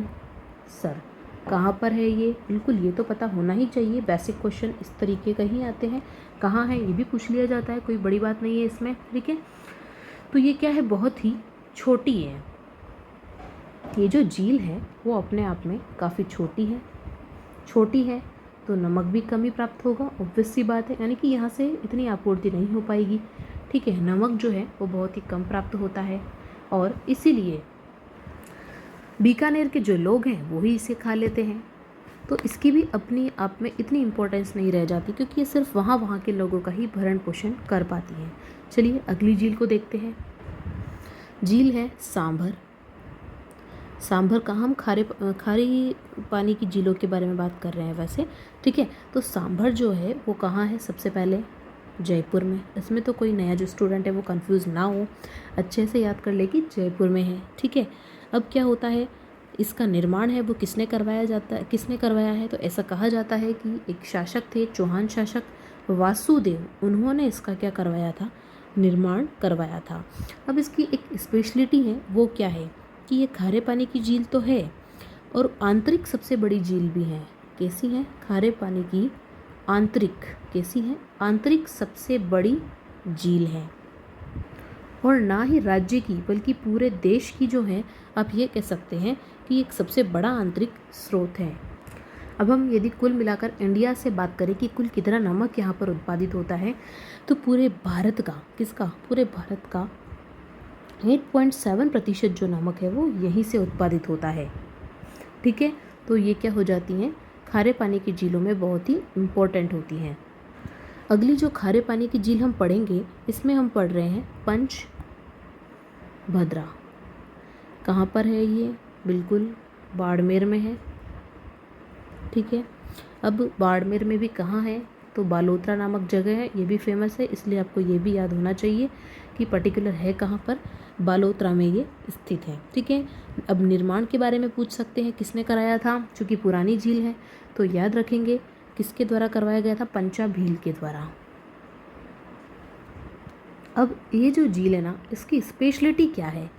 कहाँ पर है ये? बिल्कुल, ये तो पता होना ही चाहिए, बेसिक क्वेश्चन इस तरीके का ही आते हैं। कहाँ है ये भी पूछ लिया जाता है, कोई बड़ी बात नहीं है इसमें। ठीक है, तो ये क्या है, बहुत ही छोटी है। ये जो झील है वो अपने आप में काफ़ी छोटी है तो नमक भी कमी प्राप्त होगा, ऑब्वियस सी बात है, यानी कि यहाँ से इतनी आपूर्ति नहीं हो पाएगी। ठीक है, नमक जो है वो बहुत ही कम प्राप्त होता है और इसीलिए बीकानेर के जो लोग हैं वो ही इसे खा लेते हैं। तो इसकी भी अपनी आप में इतनी इम्पोर्टेंस नहीं रह जाती, क्योंकि ये सिर्फ वहाँ के लोगों का ही भरण पोषण कर पाती है। चलिए अगली झील को देखते हैं। झील है सांभर। सांभर का हम खारी पानी की झीलों के बारे में बात कर रहे हैं वैसे, ठीक है। तो सांभर जो है वो कहाँ है? सबसे पहले जयपुर में। इसमें तो कोई नया जो स्टूडेंट है वो कंफ्यूज ना हो, अच्छे से याद कर ले कि जयपुर में है, ठीक है। अब क्या होता है, इसका निर्माण है वो किसने करवाया है? तो ऐसा कहा जाता है कि एक शासक थे, चौहान शासक वासुदेव, उन्होंने इसका क्या करवाया था? निर्माण करवाया था। अब इसकी एक स्पेशलिटी है, वो क्या है कि ये खारे पानी की झील तो है और आंतरिक सबसे बड़ी झील भी है। कैसी है? खारे पानी की आंतरिक, कैसी है? आंतरिक सबसे बड़ी झील है। और ना ही राज्य की बल्कि पूरे देश की जो है, आप ये कह सकते हैं कि एक सबसे बड़ा आंतरिक स्रोत है। अब हम यदि कुल मिलाकर इंडिया से बात करें कि कुल कितना नमक यहाँ पर उत्पादित होता है, तो पूरे भारत का, किसका? पूरे भारत का 8.7% जो नमक है वो यहीं से उत्पादित होता है, ठीक है। तो ये क्या हो जाती हैं? खारे पानी की झीलों में बहुत ही इम्पोर्टेंट होती हैं। अगली जो खारे पानी की झील हम पढ़ेंगे, इसमें हम पढ़ रहे हैं पंचभद्रा। कहाँ पर है ये? बिल्कुल बाड़मेर में है, ठीक है। अब बाड़मेर में भी कहाँ है? तो बालोतरा नामक जगह है, ये भी फेमस है, इसलिए आपको ये भी याद होना चाहिए कि पर्टिकुलर है कहाँ पर, बालोतरा में ये स्थित है, ठीक है। अब निर्माण के बारे में पूछ सकते हैं, किसने कराया था? चूँकि पुरानी झील है तो याद रखेंगे किसके द्वारा करवाया गया था? पंचाभील के द्वारा। अब ये जो झील है ना, इसकी स्पेशलिटी क्या है?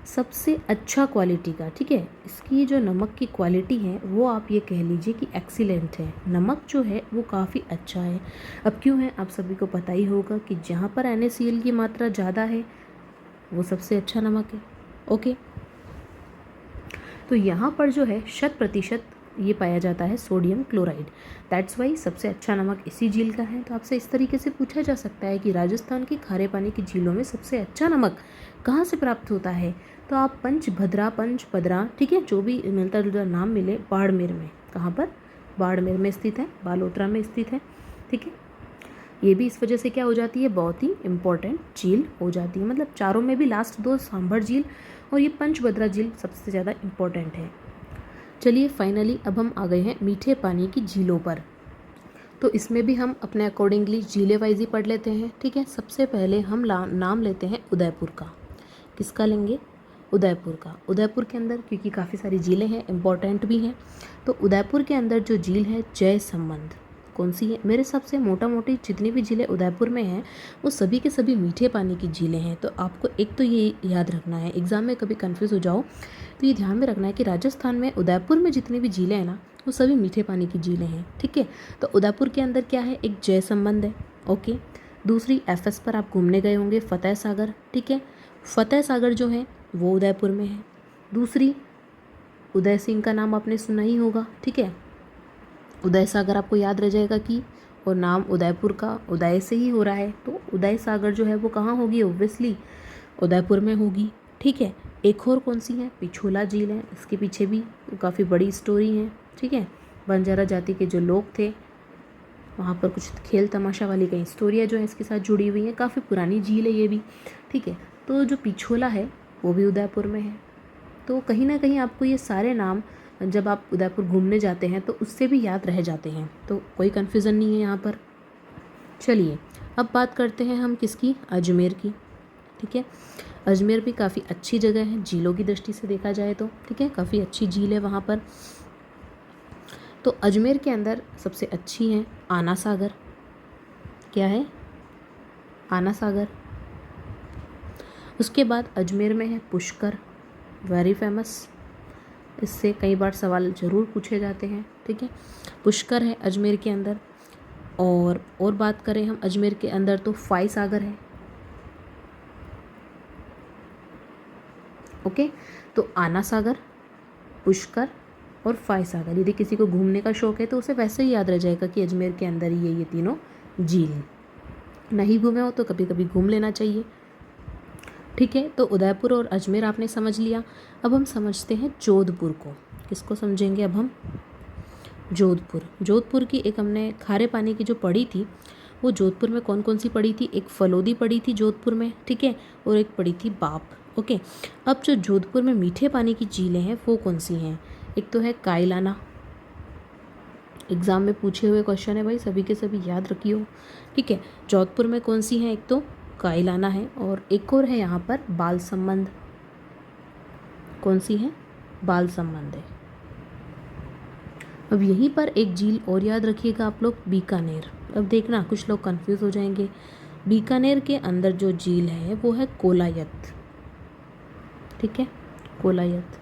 सबसे अच्छा क्वालिटी का, ठीक है। इसकी जो नमक की क्वालिटी है वो आप ये कह लीजिए कि एक्सीलेंट है। नमक जो है वो काफ़ी अच्छा है। अब क्यों है? आप सभी को पता ही होगा कि जहाँ पर NaCl की मात्रा ज़्यादा है वो सबसे अच्छा नमक है, ओके। तो यहाँ पर जो है 100% ये पाया जाता है सोडियम क्लोराइड। दैट्स वाई सबसे अच्छा नमक इसी झील का है। तो आपसे इस तरीके से पूछा जा सकता है कि राजस्थान की खारे पानी की झीलों में सबसे अच्छा नमक कहाँ से प्राप्त होता है? तो आप पंचभद्रा, ठीक है, जो भी मिलता जुलता नाम मिले, बाड़मेर में। कहाँ पर? बाड़मेर में स्थित है, बालोतरा में स्थित है, ठीक है। ये भी इस वजह से क्या हो जाती है? बहुत ही इम्पोर्टेंट झील हो जाती है। मतलब चारों में भी लास्ट दो सांभर झील और ये पंचभद्रा झील सबसे ज़्यादा इम्पोर्टेंट है। चलिए फाइनली अब हम आ गए हैं मीठे पानी की झीलों पर। तो इसमें भी हम अपने अकॉर्डिंगली झीलें वाइज ही पढ़ लेते हैं, ठीक है। सबसे पहले हम नाम लेते हैं उदयपुर का। किसका लेंगे? उदयपुर का। उदयपुर के अंदर क्योंकि काफ़ी सारी झीलें हैं, इम्पोर्टेंट भी हैं, तो उदयपुर के अंदर जो झील है जय संबंध, कौन सी है? मेरे हिसाब से मोटा मोटी जितनी भी झीलें उदयपुर में हैं वो सभी के सभी मीठे पानी की झीलें हैं। तो आपको एक तो ये याद रखना है, एग्जाम में कभी कन्फ्यूज़ हो जाओ तो ये ध्यान में रखना है कि राजस्थान में उदयपुर में जितनी भी झीलें हैं ना वो सभी मीठे पानी की झीलें हैं, ठीक है। तो उदयपुर के अंदर क्या है? एक जय संबंध है, ओके। दूसरी FS पर आप घूमने गए होंगे, फतेह सागर, ठीक है। फतेह सागर जो है वो उदयपुर में है। दूसरी उदय सिंह का नाम आपने सुना ही होगा, ठीक है। उदय सागर आपको याद रह जाएगा कि, और नाम उदयपुर का उदय से ही हो रहा है, तो उदय सागर जो है वो कहाँ होगी? ओब्वियसली उदयपुर में होगी, ठीक है। एक और कौन सी है? पिछोला झील है। इसके पीछे भी काफ़ी बड़ी स्टोरी है, ठीक है। बंजारा जाति के जो लोग थे वहाँ पर कुछ खेल तमाशा वाली कई स्टोरियाँ जो है इसके साथ जुड़ी हुई हैं। काफ़ी पुरानी झील है ये भी, ठीक है। तो जो पिछोला है वो भी उदयपुर में है। तो कहीं ना कहीं आपको ये सारे नाम जब आप उदयपुर घूमने जाते हैं तो उससे भी याद रह जाते हैं, तो कोई कन्फ्यूज़न नहीं है यहाँ पर। चलिए अब बात करते हैं हम किसकी? अजमेर की, ठीक है। अजमेर भी काफ़ी अच्छी जगह है झीलों की दृष्टि से देखा जाए तो, ठीक है। काफ़ी अच्छी झील है वहाँ पर। तो अजमेर के अंदर सबसे अच्छी है आना सागर। क्या है? आना सागर। उसके बाद अजमेर में है पुष्कर, वेरी फेमस, इससे कई बार सवाल ज़रूर पूछे जाते हैं, ठीक है। पुष्कर है अजमेर के अंदर। और बात करें हम अजमेर के अंदर तो फाई सागर है, ओके। तो आना सागर, पुष्कर और फाई सागर, यदि किसी को घूमने का शौक है तो उसे वैसे ही याद रह जाएगा कि अजमेर के अंदर ही ये तीनों झील। नहीं घूमे हो तो कभी कभी घूम लेना चाहिए, ठीक है। तो उदयपुर और अजमेर आपने समझ लिया। अब हम समझते हैं जोधपुर को। किसको समझेंगे अब हम? जोधपुर। जोधपुर की एक हमने खारे पानी की जो पढ़ी थी वो जोधपुर में कौन कौन सी पढ़ी थी? एक फलोदी पढ़ी थी जोधपुर में, ठीक है, और एक पढ़ी थी बाप। ओके, अब जो जोधपुर में मीठे पानी की झीलें हैं वो कौन सी हैं? एक तो है कायलाना, एग्ज़ाम में पूछे हुए क्वेश्चन है भाई, सभी के सभी याद रखियो। ठीक है, जोधपुर में कौन सी है? एक तो कायलाना है, और एक और है यहाँ पर बालसमंद। कौन सी है? बालसमंद है। अब यहीं पर एक झील और याद रखिएगा आप लोग, बीकानेर। अब देखना कुछ लोग कंफ्यूज हो जाएंगे, बीकानेर के अंदर जो झील है वो है कोलायत। ठीक है, कोलायत।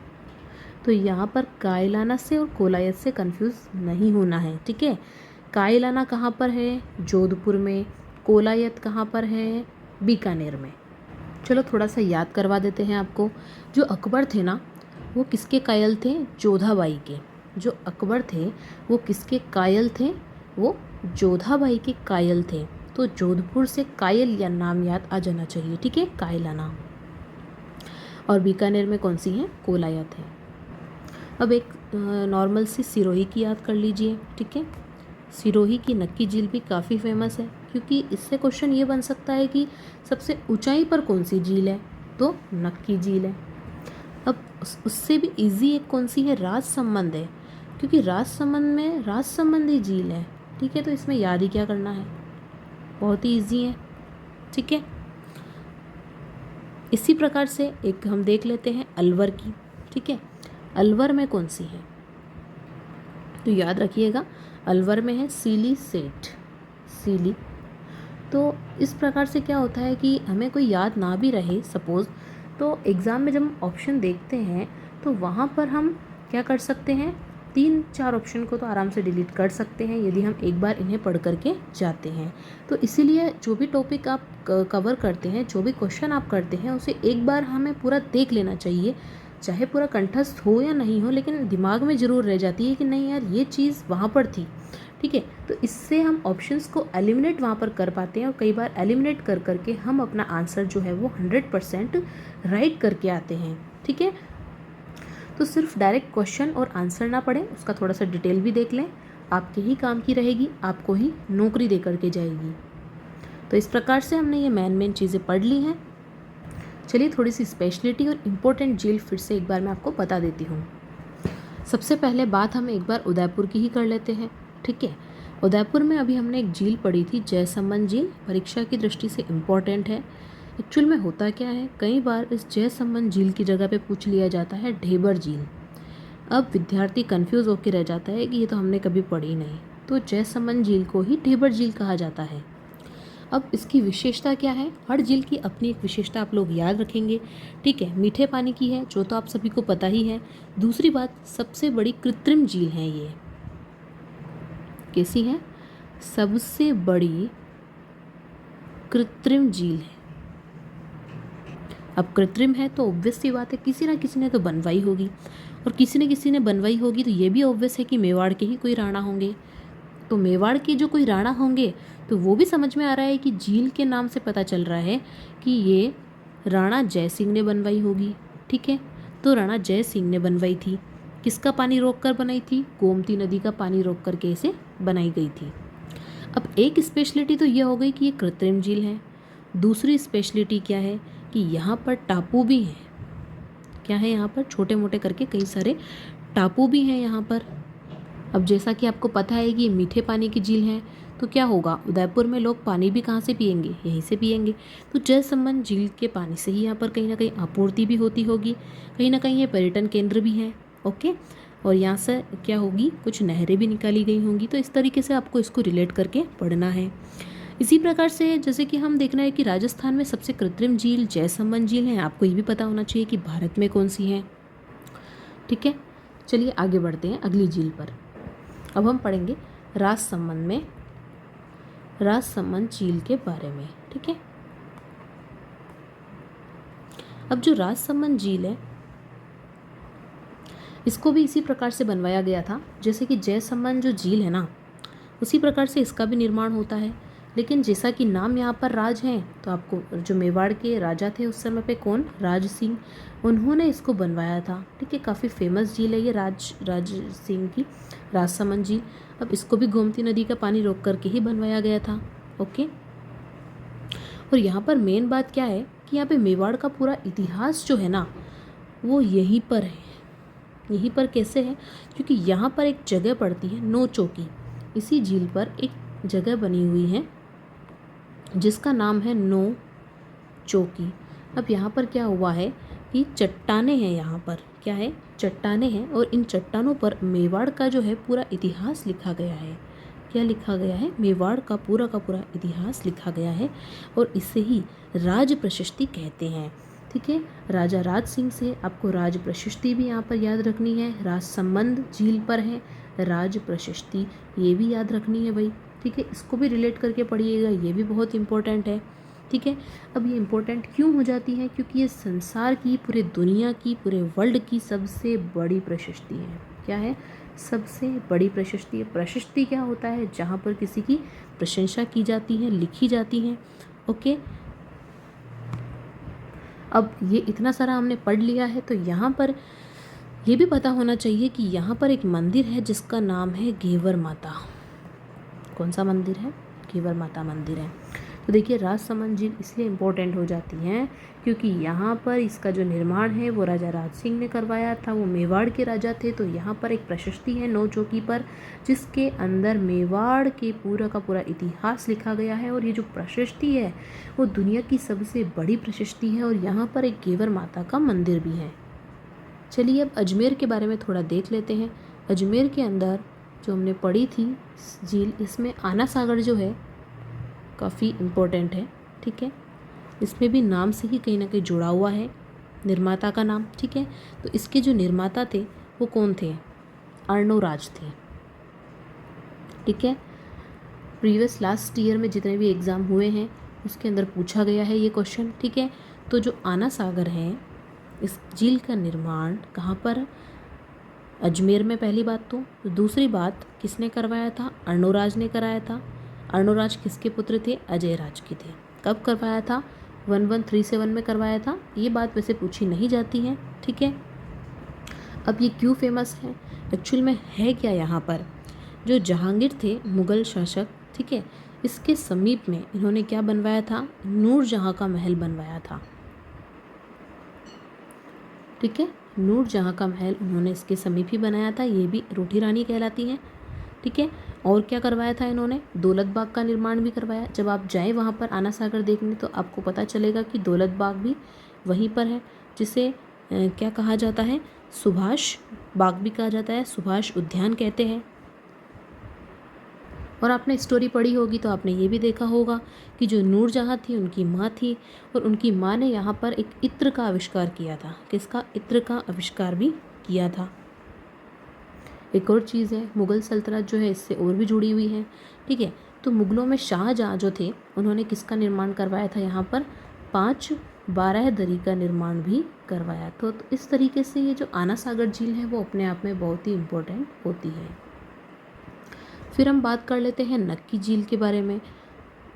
तो यहाँ पर कायलाना से और कोलायत से कंफ्यूज नहीं होना है। ठीक है, कायलाना कहाँ पर है? जोधपुर में। कोलायत कहाँ पर है? बीकानेर में। चलो थोड़ा सा याद करवा देते हैं आपको। जो अकबर थे ना, वो किसके कायल थे? जोधाबाई के। जो अकबर थे वो किसके कायल थे? वो जोधाबाई के कायल थे। तो जोधपुर से कायल या नाम याद आ जाना चाहिए। ठीक है, कायलाना। और बीकानेर में कौन सी है? कोलायत है। अब एक नॉर्मल सी सिरोही की याद कर लीजिए। ठीक है, सिरोही की नक्की झील भी काफ़ी फेमस है, क्योंकि इससे क्वेश्चन ये बन सकता है कि सबसे ऊंचाई पर कौन सी झील है? तो नक्की झील है। अब उससे भी इजी एक कौन सी है? राजसमंद है, क्योंकि राजसमंद में राजसमंदी झील है। ठीक है, तो इसमें याद ही क्या करना है, बहुत ही इजी है। ठीक है, इसी प्रकार से एक हम देख लेते हैं अलवर की। ठीक है, अलवर में कौन सी है? तो याद रखिएगा, अलवर में है सीली सेठ, सीली। तो इस प्रकार से क्या होता है कि हमें कोई याद ना भी रहे सपोज़, तो एग्ज़ाम में जब हम ऑप्शन देखते हैं तो वहाँ पर हम क्या कर सकते हैं, 3-4 ऑप्शन को तो आराम से डिलीट कर सकते हैं यदि हम एक बार इन्हें पढ़ करके जाते हैं। तो इसीलिए जो भी टॉपिक आप कवर करते हैं, जो भी क्वेश्चन आप करते हैं, उसे एक बार हमें पूरा देख लेना चाहिए। चाहे पूरा कंठस्थ हो या नहीं हो, लेकिन दिमाग में ज़रूर रह जाती है कि नहीं यार ये चीज़ वहाँ पर थी। ठीक है, तो इससे हम ऑप्शंस को एलिमिनेट वहाँ पर कर पाते हैं, और कई बार एलिमिनेट कर करके हम अपना आंसर जो है वो 100% राइट करके आते हैं। ठीक है, तो सिर्फ डायरेक्ट क्वेश्चन और आंसर ना पढ़ें, उसका थोड़ा सा डिटेल भी देख लें, आपके ही काम की रहेगी, आपको ही नौकरी दे करके जाएगी। तो इस प्रकार से हमने ये मेन चीज़ें पढ़ ली हैं। चलिए थोड़ी सी स्पेशलिटी और इम्पोर्टेंट झील फिर से एक बार मैं आपको बता देती हूँ। सबसे पहले बात हम एक बार उदयपुर की ही कर लेते हैं। ठीक है, उदयपुर में अभी हमने एक झील पढ़ी थी, जयसमंद झील, परीक्षा की दृष्टि से इम्पॉर्टेंट है। एक्चुअल में होता क्या है, कई बार इस जयसमंद झील की जगह पे पूछ लिया जाता है ढेबर झील। अब विद्यार्थी कंफ्यूज होकर रह जाता है कि ये तो हमने कभी पढ़ी नहीं, तो जयसमंद झील को ही ढेबर झील कहा जाता है। अब इसकी विशेषता क्या है? हर झील की अपनी एक विशेषता आप लोग याद रखेंगे। ठीक है, मीठे पानी की है, जो तो आप सभी को पता ही है। दूसरी बात, सबसे बड़ी कृत्रिम झील है ये। कैसी है? सबसे बड़ी कृत्रिम झील है। अब कृत्रिम है तो ऑब्वियस सी बात है, किसी ना किसी ने तो बनवाई होगी, और किसी ने बनवाई होगी तो ये भी ऑब्वियस है कि मेवाड़ के ही कोई राणा होंगे। तो मेवाड़ के जो कोई राणा होंगे तो वो भी समझ में आ रहा है कि झील के नाम से पता चल रहा है कि ये राणा जय सिंह ने बनवाई होगी। ठीक है, तो राणा जय सिंह ने बनवाई थी। किसका पानी रोक कर बनाई थी? गोमती नदी का पानी रोक करके इसे बनाई गई थी। अब एक स्पेशलिटी तो यह हो गई कि ये कृत्रिम झील है। दूसरी स्पेशलिटी क्या है कि यहाँ पर टापू भी हैं। क्या है यहाँ पर? छोटे मोटे करके कई सारे टापू भी हैं यहाँ पर। अब जैसा कि आपको पता है कि ये मीठे पानी की झील है, तो क्या होगा, उदयपुर में लोग पानी भी कहाँ से पिएंगे? यहीं से पिएंगे। तो जयसमंद झील के पानी से ही यहाँ पर कहीं ना कहीं आपूर्ति भी होती होगी, कहीं ना कहीं ये पर्यटन केंद्र भी है। ओके, और यहाँ से क्या होगी, कुछ नहरें भी निकाली गई होंगी। तो इस तरीके से आपको इसको रिलेट करके पढ़ना है। इसी प्रकार से जैसे कि हम देखना है कि राजस्थान में सबसे कृत्रिम झील जयसमंद झील है, आपको ये भी पता होना चाहिए कि भारत में कौन सी है। ठीक है, चलिए आगे बढ़ते हैं अगली झील पर। अब हम पढ़ेंगे राजसमंद में, राजसमंद झील के बारे में। ठीक है, अब जो राजसमंद झील है, इसको भी इसी प्रकार से बनवाया गया था जैसे कि जयसमंद जो झील है ना, उसी प्रकार से इसका भी निर्माण होता है। लेकिन जैसा कि नाम यहाँ पर राज हैं, तो आपको जो मेवाड़ के राजा थे उस समय पे, कौन? राज सिंह, उन्होंने इसको बनवाया था। ठीक है, काफ़ी फेमस झील है ये राज सिंह की राजसमंद झील। अब इसको भी गोमती नदी का पानी रोक करके ही बनवाया गया था। ओके, और यहाँ पर मेन बात क्या है कि यहाँ पे मेवाड़ का पूरा इतिहास जो है ना वो यहीं पर है। यहीं पर कैसे है? क्योंकि यहाँ पर एक जगह पड़ती है नौचौकी। इसी झील पर एक जगह बनी हुई है जिसका नाम है नौचौकी। अब यहाँ पर क्या हुआ है कि चट्टानें हैं, यहाँ पर क्या है, चट्टानें हैं, और इन चट्टानों पर मेवाड़ का जो है पूरा इतिहास लिखा गया है। क्या लिखा गया है? मेवाड़ का पूरा इतिहास लिखा गया है, और इसे ही राज प्रशस्ति कहते हैं। ठीक है, राजा राज सिंह से आपको राज प्रशस्ति भी यहाँ पर याद रखनी है। राज संबंध झील पर है, राज प्रशस्ति ये भी याद रखनी है भाई। ठीक है, इसको भी रिलेट करके पढ़िएगा, ये भी बहुत इंपॉर्टेंट है। ठीक है, अब ये इम्पोर्टेंट क्यों हो जाती है? क्योंकि ये संसार की, पूरे दुनिया की, पूरे वर्ल्ड की सबसे बड़ी प्रशस्ति है। क्या है? सबसे बड़ी प्रशस्ति है। प्रशस्ति क्या होता है? जहाँ पर किसी की प्रशंसा की जाती है, लिखी जाती है। ओके, अब ये इतना सारा हमने पढ़ लिया है, तो यहाँ पर ये भी पता होना चाहिए कि यहाँ पर एक मंदिर है जिसका नाम है घेवर माता। कौन सा मंदिर है? घेवर माता मंदिर है। तो देखिए, राजसमंद झील इसलिए इम्पोर्टेंट हो जाती हैं क्योंकि यहाँ पर इसका जो निर्माण है वो राजा राज सिंह ने करवाया था। वो मेवाड़ के राजा थे, तो यहाँ पर एक प्रशस्ति है नौचौकी पर जिसके अंदर मेवाड़ के पूरा का पूरा इतिहास लिखा गया है। और ये जो प्रशस्ति है वो दुनिया की सबसे बड़ी प्रशस्ति है, और यहाँ पर एक घेवर माता का मंदिर भी है। चलिए अब अजमेर के बारे में थोड़ा देख लेते हैं। अजमेर के अंदर जो हमने पढ़ी थी झील, इसमें आना सागर जो है काफ़ी इम्पोर्टेंट है। ठीक है, इसमें भी नाम से ही कहीं ना कहीं जुड़ा हुआ है निर्माता का नाम। ठीक है, तो इसके जो निर्माता थे वो कौन थे? अर्णोराज थे। ठीक है, प्रीवियस लास्ट ईयर में जितने भी एग्ज़ाम हुए हैं उसके अंदर पूछा गया है ये क्वेश्चन। ठीक है, तो जो आना सागर है, इस झील का निर्माण कहाँ पर? अजमेर में, पहली बात तो। दूसरी बात, किसने करवाया था? अर्णोराज ने कराया था। अर्णोराज किसके पुत्र थे? अजय राज के थे। कब करवाया था? 1137 में करवाया था। ये बात वैसे पूछी नहीं जाती है। ठीक है, अब ये क्यों फेमस है? एक्चुअल में है क्या यहाँ पर? जो जहांगीर थे मुग़ल शासक, ठीक है, इसके समीप में इन्होंने क्या बनवाया था? नूरजहाँ का महल बनवाया था। ठीक है, नूरजहाँ का महल उन्होंने इसके समीप ही बनाया था। ये भी रोटी रानी कहलाती हैं। ठीक है, और क्या करवाया था इन्होंने? दौलत बाग का निर्माण भी करवाया। जब आप जाएं वहाँ पर आना सागर देखने तो आपको पता चलेगा कि दौलत बाग भी वहीं पर है, जिसे क्या कहा जाता है? सुभाष बाग भी कहा जाता है, सुभाष उद्यान कहते हैं। और आपने स्टोरी पढ़ी होगी तो आपने ये भी देखा होगा कि जो नूरजहाँ थी उनकी माँ थी, और उनकी माँ ने यहाँ पर एक इत्र का आविष्कार किया था। किसका? इत्र का आविष्कार भी किया था। एक और चीज़ है, मुग़ल सल्तनत जो है इससे और भी जुड़ी हुई है। ठीक है, तो मुग़लों में शाहजहाँ जो थे उन्होंने किसका निर्माण करवाया था? यहाँ पर 5 बाराहदरी का निर्माण भी करवाया। तो इस तरीके से ये जो आना सागर झील है वो अपने आप में बहुत ही इम्पोर्टेंट होती है। फिर हम बात कर लेते हैं नक्की झील के बारे में।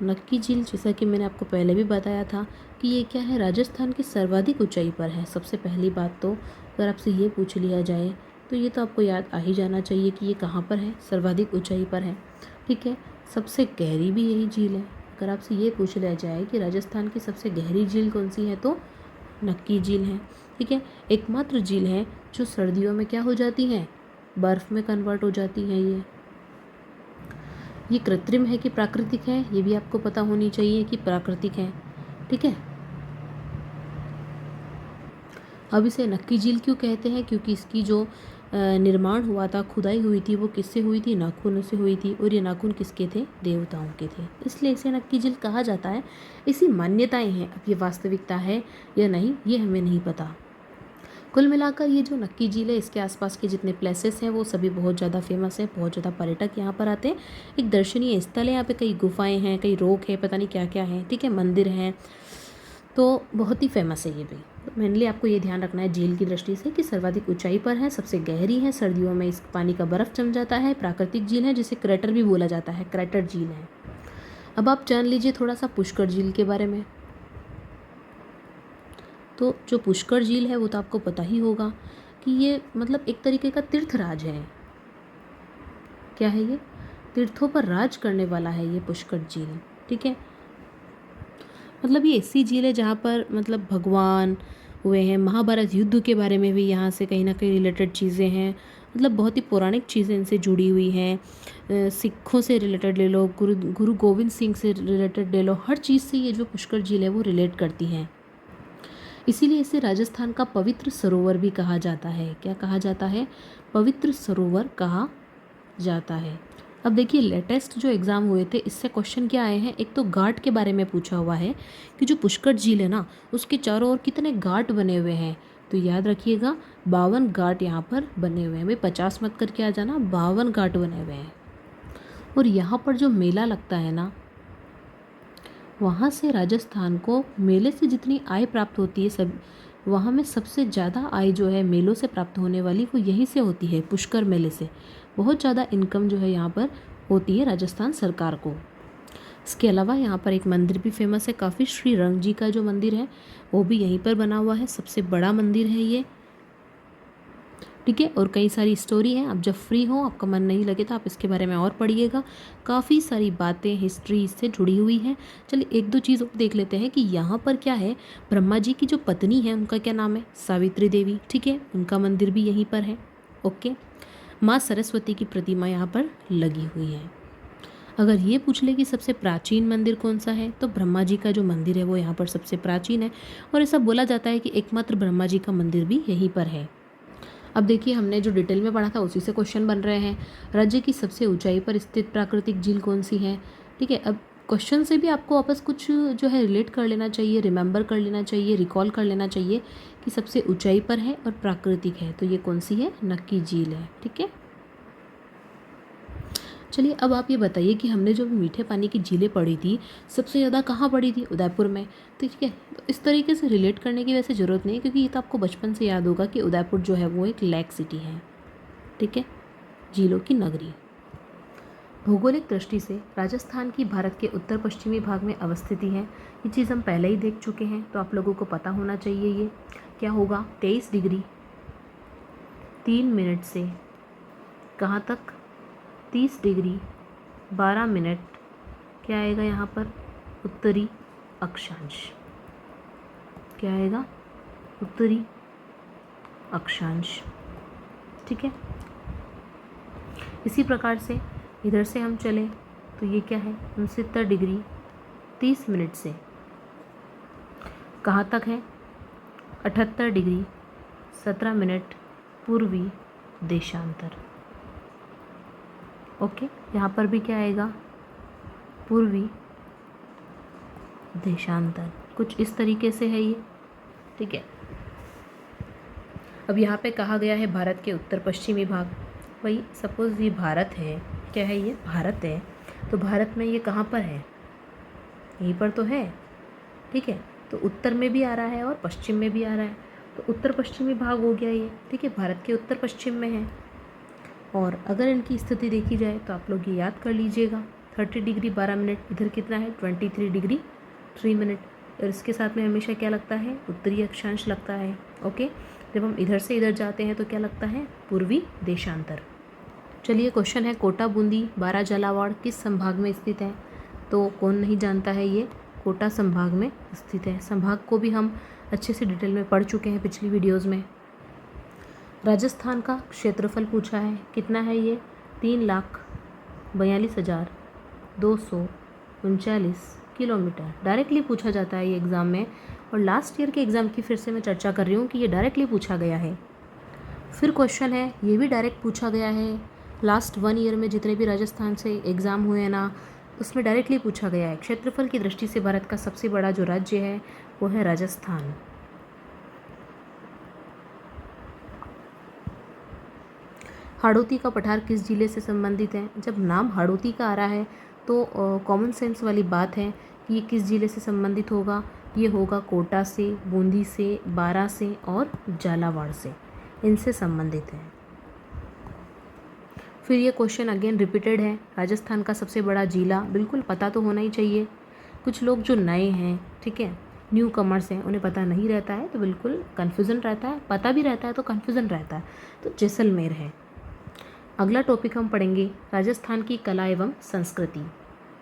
नक्की झील, जैसा कि मैंने आपको पहले भी बताया था कि ये क्या है? राजस्थान की सर्वाधिक ऊंचाई पर है। सबसे पहली बात तो अगर आपसे ये पूछ लिया जाए तो ये तो आपको याद आ ही जाना चाहिए कि ये कहाँ पर है? सर्वाधिक ऊंचाई पर है। ठीक है, सबसे गहरी भी यही झील है। अगर आपसे ये पूछ लिया जाए कि राजस्थान की सबसे गहरी झील कौन सी है तो नक्की झील है। ठीक है, एकमात्र झील है जो सर्दियों में क्या हो जाती है? बर्फ़ में कन्वर्ट हो जाती है। ये कृत्रिम है कि प्राकृतिक है, ये भी आपको पता होनी चाहिए कि प्राकृतिक है। ठीक है, अब इसे नक्की झील क्यों कहते हैं? क्योंकि इसकी जो निर्माण हुआ था, खुदाई हुई थी, वो किससे हुई थी? नाखूनों से हुई थी, और ये नाखून किसके थे? देवताओं के थे, इसलिए इसे नक्की झील कहा जाता है। इसी मान्यताएं हैं। अब ये वास्तविकता है या नहीं ये हमें नहीं पता। कुल मिलाकर ये जो नक्की झील है, इसके आसपास के जितने प्लेसेस हैं वो सभी बहुत ज़्यादा फेमस है। बहुत ज़्यादा पर्यटक यहाँ पर आते हैं। एक दर्शनीय स्थल है, यहाँ पे कई गुफाएं हैं, कई रोक है, पता नहीं क्या क्या है। ठीक है, मंदिर हैं, तो बहुत ही फेमस है ये भी। तो मेनली आपको ये ध्यान रखना है झील की दृष्टि से कि सर्वाधिक ऊंचाई पर है, सबसे गहरी है, सर्दियों में इस पानी का बर्फ़ जम जाता है, प्राकृतिक झील है जिसे क्रेटर भी बोला जाता है, क्रेटर झील है। अब आप जान लीजिए थोड़ा सा पुष्कर झील के बारे में। तो जो पुष्कर झील है वो तो आपको पता ही होगा कि ये मतलब एक तरीके का तीर्थराज है। क्या है ये? तीर्थों पर राज करने वाला है ये पुष्कर झील। ठीक है, मतलब ये ऐसी झील है जहाँ पर मतलब भगवान हुए हैं, महाभारत युद्ध के बारे में भी यहाँ से कहीं ना कहीं रिलेटेड चीज़ें हैं, मतलब बहुत ही पौराणिक चीज़ें इनसे जुड़ी हुई हैं। सिखों से रिलेटेड ले लो, गुरु गोविंद सिंह से रिलेटेड ले लो, हर चीज़ से ये जो पुष्कर झील है वो रिलेट करती हैं। इसीलिए इसे राजस्थान का पवित्र सरोवर भी कहा जाता है। क्या कहा जाता है? पवित्र सरोवर कहा जाता है। अब देखिए लेटेस्ट जो एग्ज़ाम हुए थे इससे क्वेश्चन क्या आए हैं, एक तो घाट के बारे में पूछा हुआ है कि जो पुष्कर झील है ना उसके चारों ओर कितने घाट बने हुए हैं। तो याद रखिएगा 52 घाट यहाँ पर बने हुए हैं। भाई 50 मत करके आ जाना, 52 घाट बने हुए हैं। और यहाँ पर जो मेला लगता है ना, वहाँ से राजस्थान को मेले से जितनी आय प्राप्त होती है सब, वहाँ में सबसे ज़्यादा आय जो है मेलों से प्राप्त होने वाली वो यहीं से होती है, पुष्कर मेले से। बहुत ज़्यादा इनकम जो है यहाँ पर होती है राजस्थान सरकार को। इसके अलावा यहाँ पर एक मंदिर भी फेमस है काफ़ी, श्री रंग जी का जो मंदिर है वो भी यहीं पर बना हुआ है, सबसे बड़ा मंदिर है ये, ठीक है। और कई सारी स्टोरी हैं, आप जब फ्री हो, आपका मन नहीं लगे तो आप इसके बारे में और पढ़िएगा, काफ़ी सारी बातें हिस्ट्री इससे जुड़ी हुई हैं। चलिए एक दो चीज़ और देख लेते हैं कि यहाँ पर क्या है। ब्रह्मा जी की जो पत्नी है उनका क्या नाम है? सावित्री देवी, ठीक है, उनका मंदिर भी यहीं पर है। ओके, माँ सरस्वती की प्रतिमा यहाँ पर लगी हुई है। अगर ये पूछ ले कि सबसे प्राचीन मंदिर कौन सा है, तो ब्रह्मा जी का जो मंदिर है वो यहाँ पर सबसे प्राचीन है, और ऐसा बोला जाता है कि एकमात्र ब्रह्मा जी का मंदिर भी यहीं पर है। अब देखिए हमने जो डिटेल में पढ़ा था उसी से क्वेश्चन बन रहे हैं। राज्य की सबसे ऊंचाई पर स्थित प्राकृतिक झील कौन सी है? ठीक है, अब क्वेश्चन से भी आपको वापस कुछ जो है रिलेट कर लेना चाहिए, रिमेंबर कर लेना चाहिए, रिकॉल कर लेना चाहिए कि सबसे ऊंचाई पर है और प्राकृतिक है, तो ये कौन सी है? नक्की झील है, ठीक है। चलिए अब आप ये बताइए कि हमने जो मीठे पानी की झीलें पढ़ी थी सबसे ज़्यादा कहाँ पढ़ी थी? उदयपुर में, ठीक है। तो इस तरीके से रिलेट करने की वैसे ज़रूरत नहीं है, क्योंकि ये तो आपको बचपन से याद होगा कि उदयपुर जो है वो एक लेक सिटी है, ठीक है, झीलों की नगरी। भौगोलिक दृष्टि से राजस्थान की भारत के उत्तर पश्चिमी भाग में अवस्थिति है। ये चीज़ हम पहले ही देख चुके हैं, तो आप लोगों को पता होना चाहिए। ये क्या होगा? 23 डिग्री 3 मिनट से कहाँ तक? 30 डिग्री 12 मिनट क्या आएगा यहाँ पर? उत्तरी अक्षांश। क्या आएगा? उत्तरी अक्षांश, ठीक है। इसी प्रकार से इधर से हम चले तो ये क्या है? 69 डिग्री 30 मिनट से कहाँ तक है? 78 डिग्री 17 मिनट पूर्वी देशांतर। ओके, यहाँ पर भी क्या आएगा? पूर्वी देशांतर, कुछ इस तरीके से है ये, ठीक है। अब यहाँ पे कहा गया है भारत के उत्तर पश्चिमी भाग। भाई सपोज़ ये भारत है, क्या है ये? भारत है, तो भारत में ये कहाँ पर है? यहीं पर तो है, ठीक है। तो उत्तर में भी आ रहा है और पश्चिम में भी आ रहा है, तो उत्तर पश्चिमी भाग हो गया ये, ठीक है, भारत के उत्तर पश्चिम में है। और अगर इनकी स्थिति देखी जाए तो आप लोग ये याद कर लीजिएगा, 30 डिग्री 12 मिनट, इधर कितना है? 23 डिग्री 3 मिनट, और इसके साथ में हमेशा क्या लगता है? उत्तरी अक्षांश लगता है। ओके, जब हम इधर से इधर जाते हैं तो क्या लगता है? पूर्वी देशांतर। चलिए क्वेश्चन है, कोटा बूंदी बारा झालावाड़ किस संभाग में स्थित है? तो कौन नहीं जानता है, ये कोटा संभाग में स्थित है। संभाग को भी हम अच्छे से डिटेल में पढ़ चुके हैं पिछली वीडियोज़ में। राजस्थान का क्षेत्रफल पूछा है, कितना है ये? 3,42,239 किलोमीटर। डायरेक्टली पूछा जाता है ये एग्ज़ाम में, और लास्ट ईयर के एग्ज़ाम की फिर से मैं चर्चा कर रही हूँ कि ये डायरेक्टली पूछा गया है। फिर क्वेश्चन है, ये भी डायरेक्ट पूछा गया है, लास्ट 1 ईयर में जितने भी राजस्थान से एग्ज़ाम हुए हैं ना, उसमें डायरेक्टली पूछा गया है। क्षेत्रफल की दृष्टि से भारत का सबसे बड़ा जो राज्य है वो है राजस्थान। हाड़ौती का पठार किस जिले से संबंधित है? जब नाम हाड़ौती का आ रहा है तो कॉमन सेंस वाली बात है कि ये किस जिले से संबंधित होगा? ये होगा कोटा से, बूंदी से, बारा से और झालावाड़ से, इनसे संबंधित है। फिर ये क्वेश्चन अगेन रिपीटेड है, राजस्थान का सबसे बड़ा जिला, बिल्कुल पता तो होना ही चाहिए। कुछ लोग जो नए हैं, ठीक है, न्यू कमर्स हैं, उन्हें पता नहीं रहता है तो बिल्कुल कन्फ्यूज़न रहता है, पता भी रहता है तो कन्फ्यूज़न रहता है, तो जैसलमेर है। अगला टॉपिक हम पढ़ेंगे राजस्थान की कला एवं संस्कृति।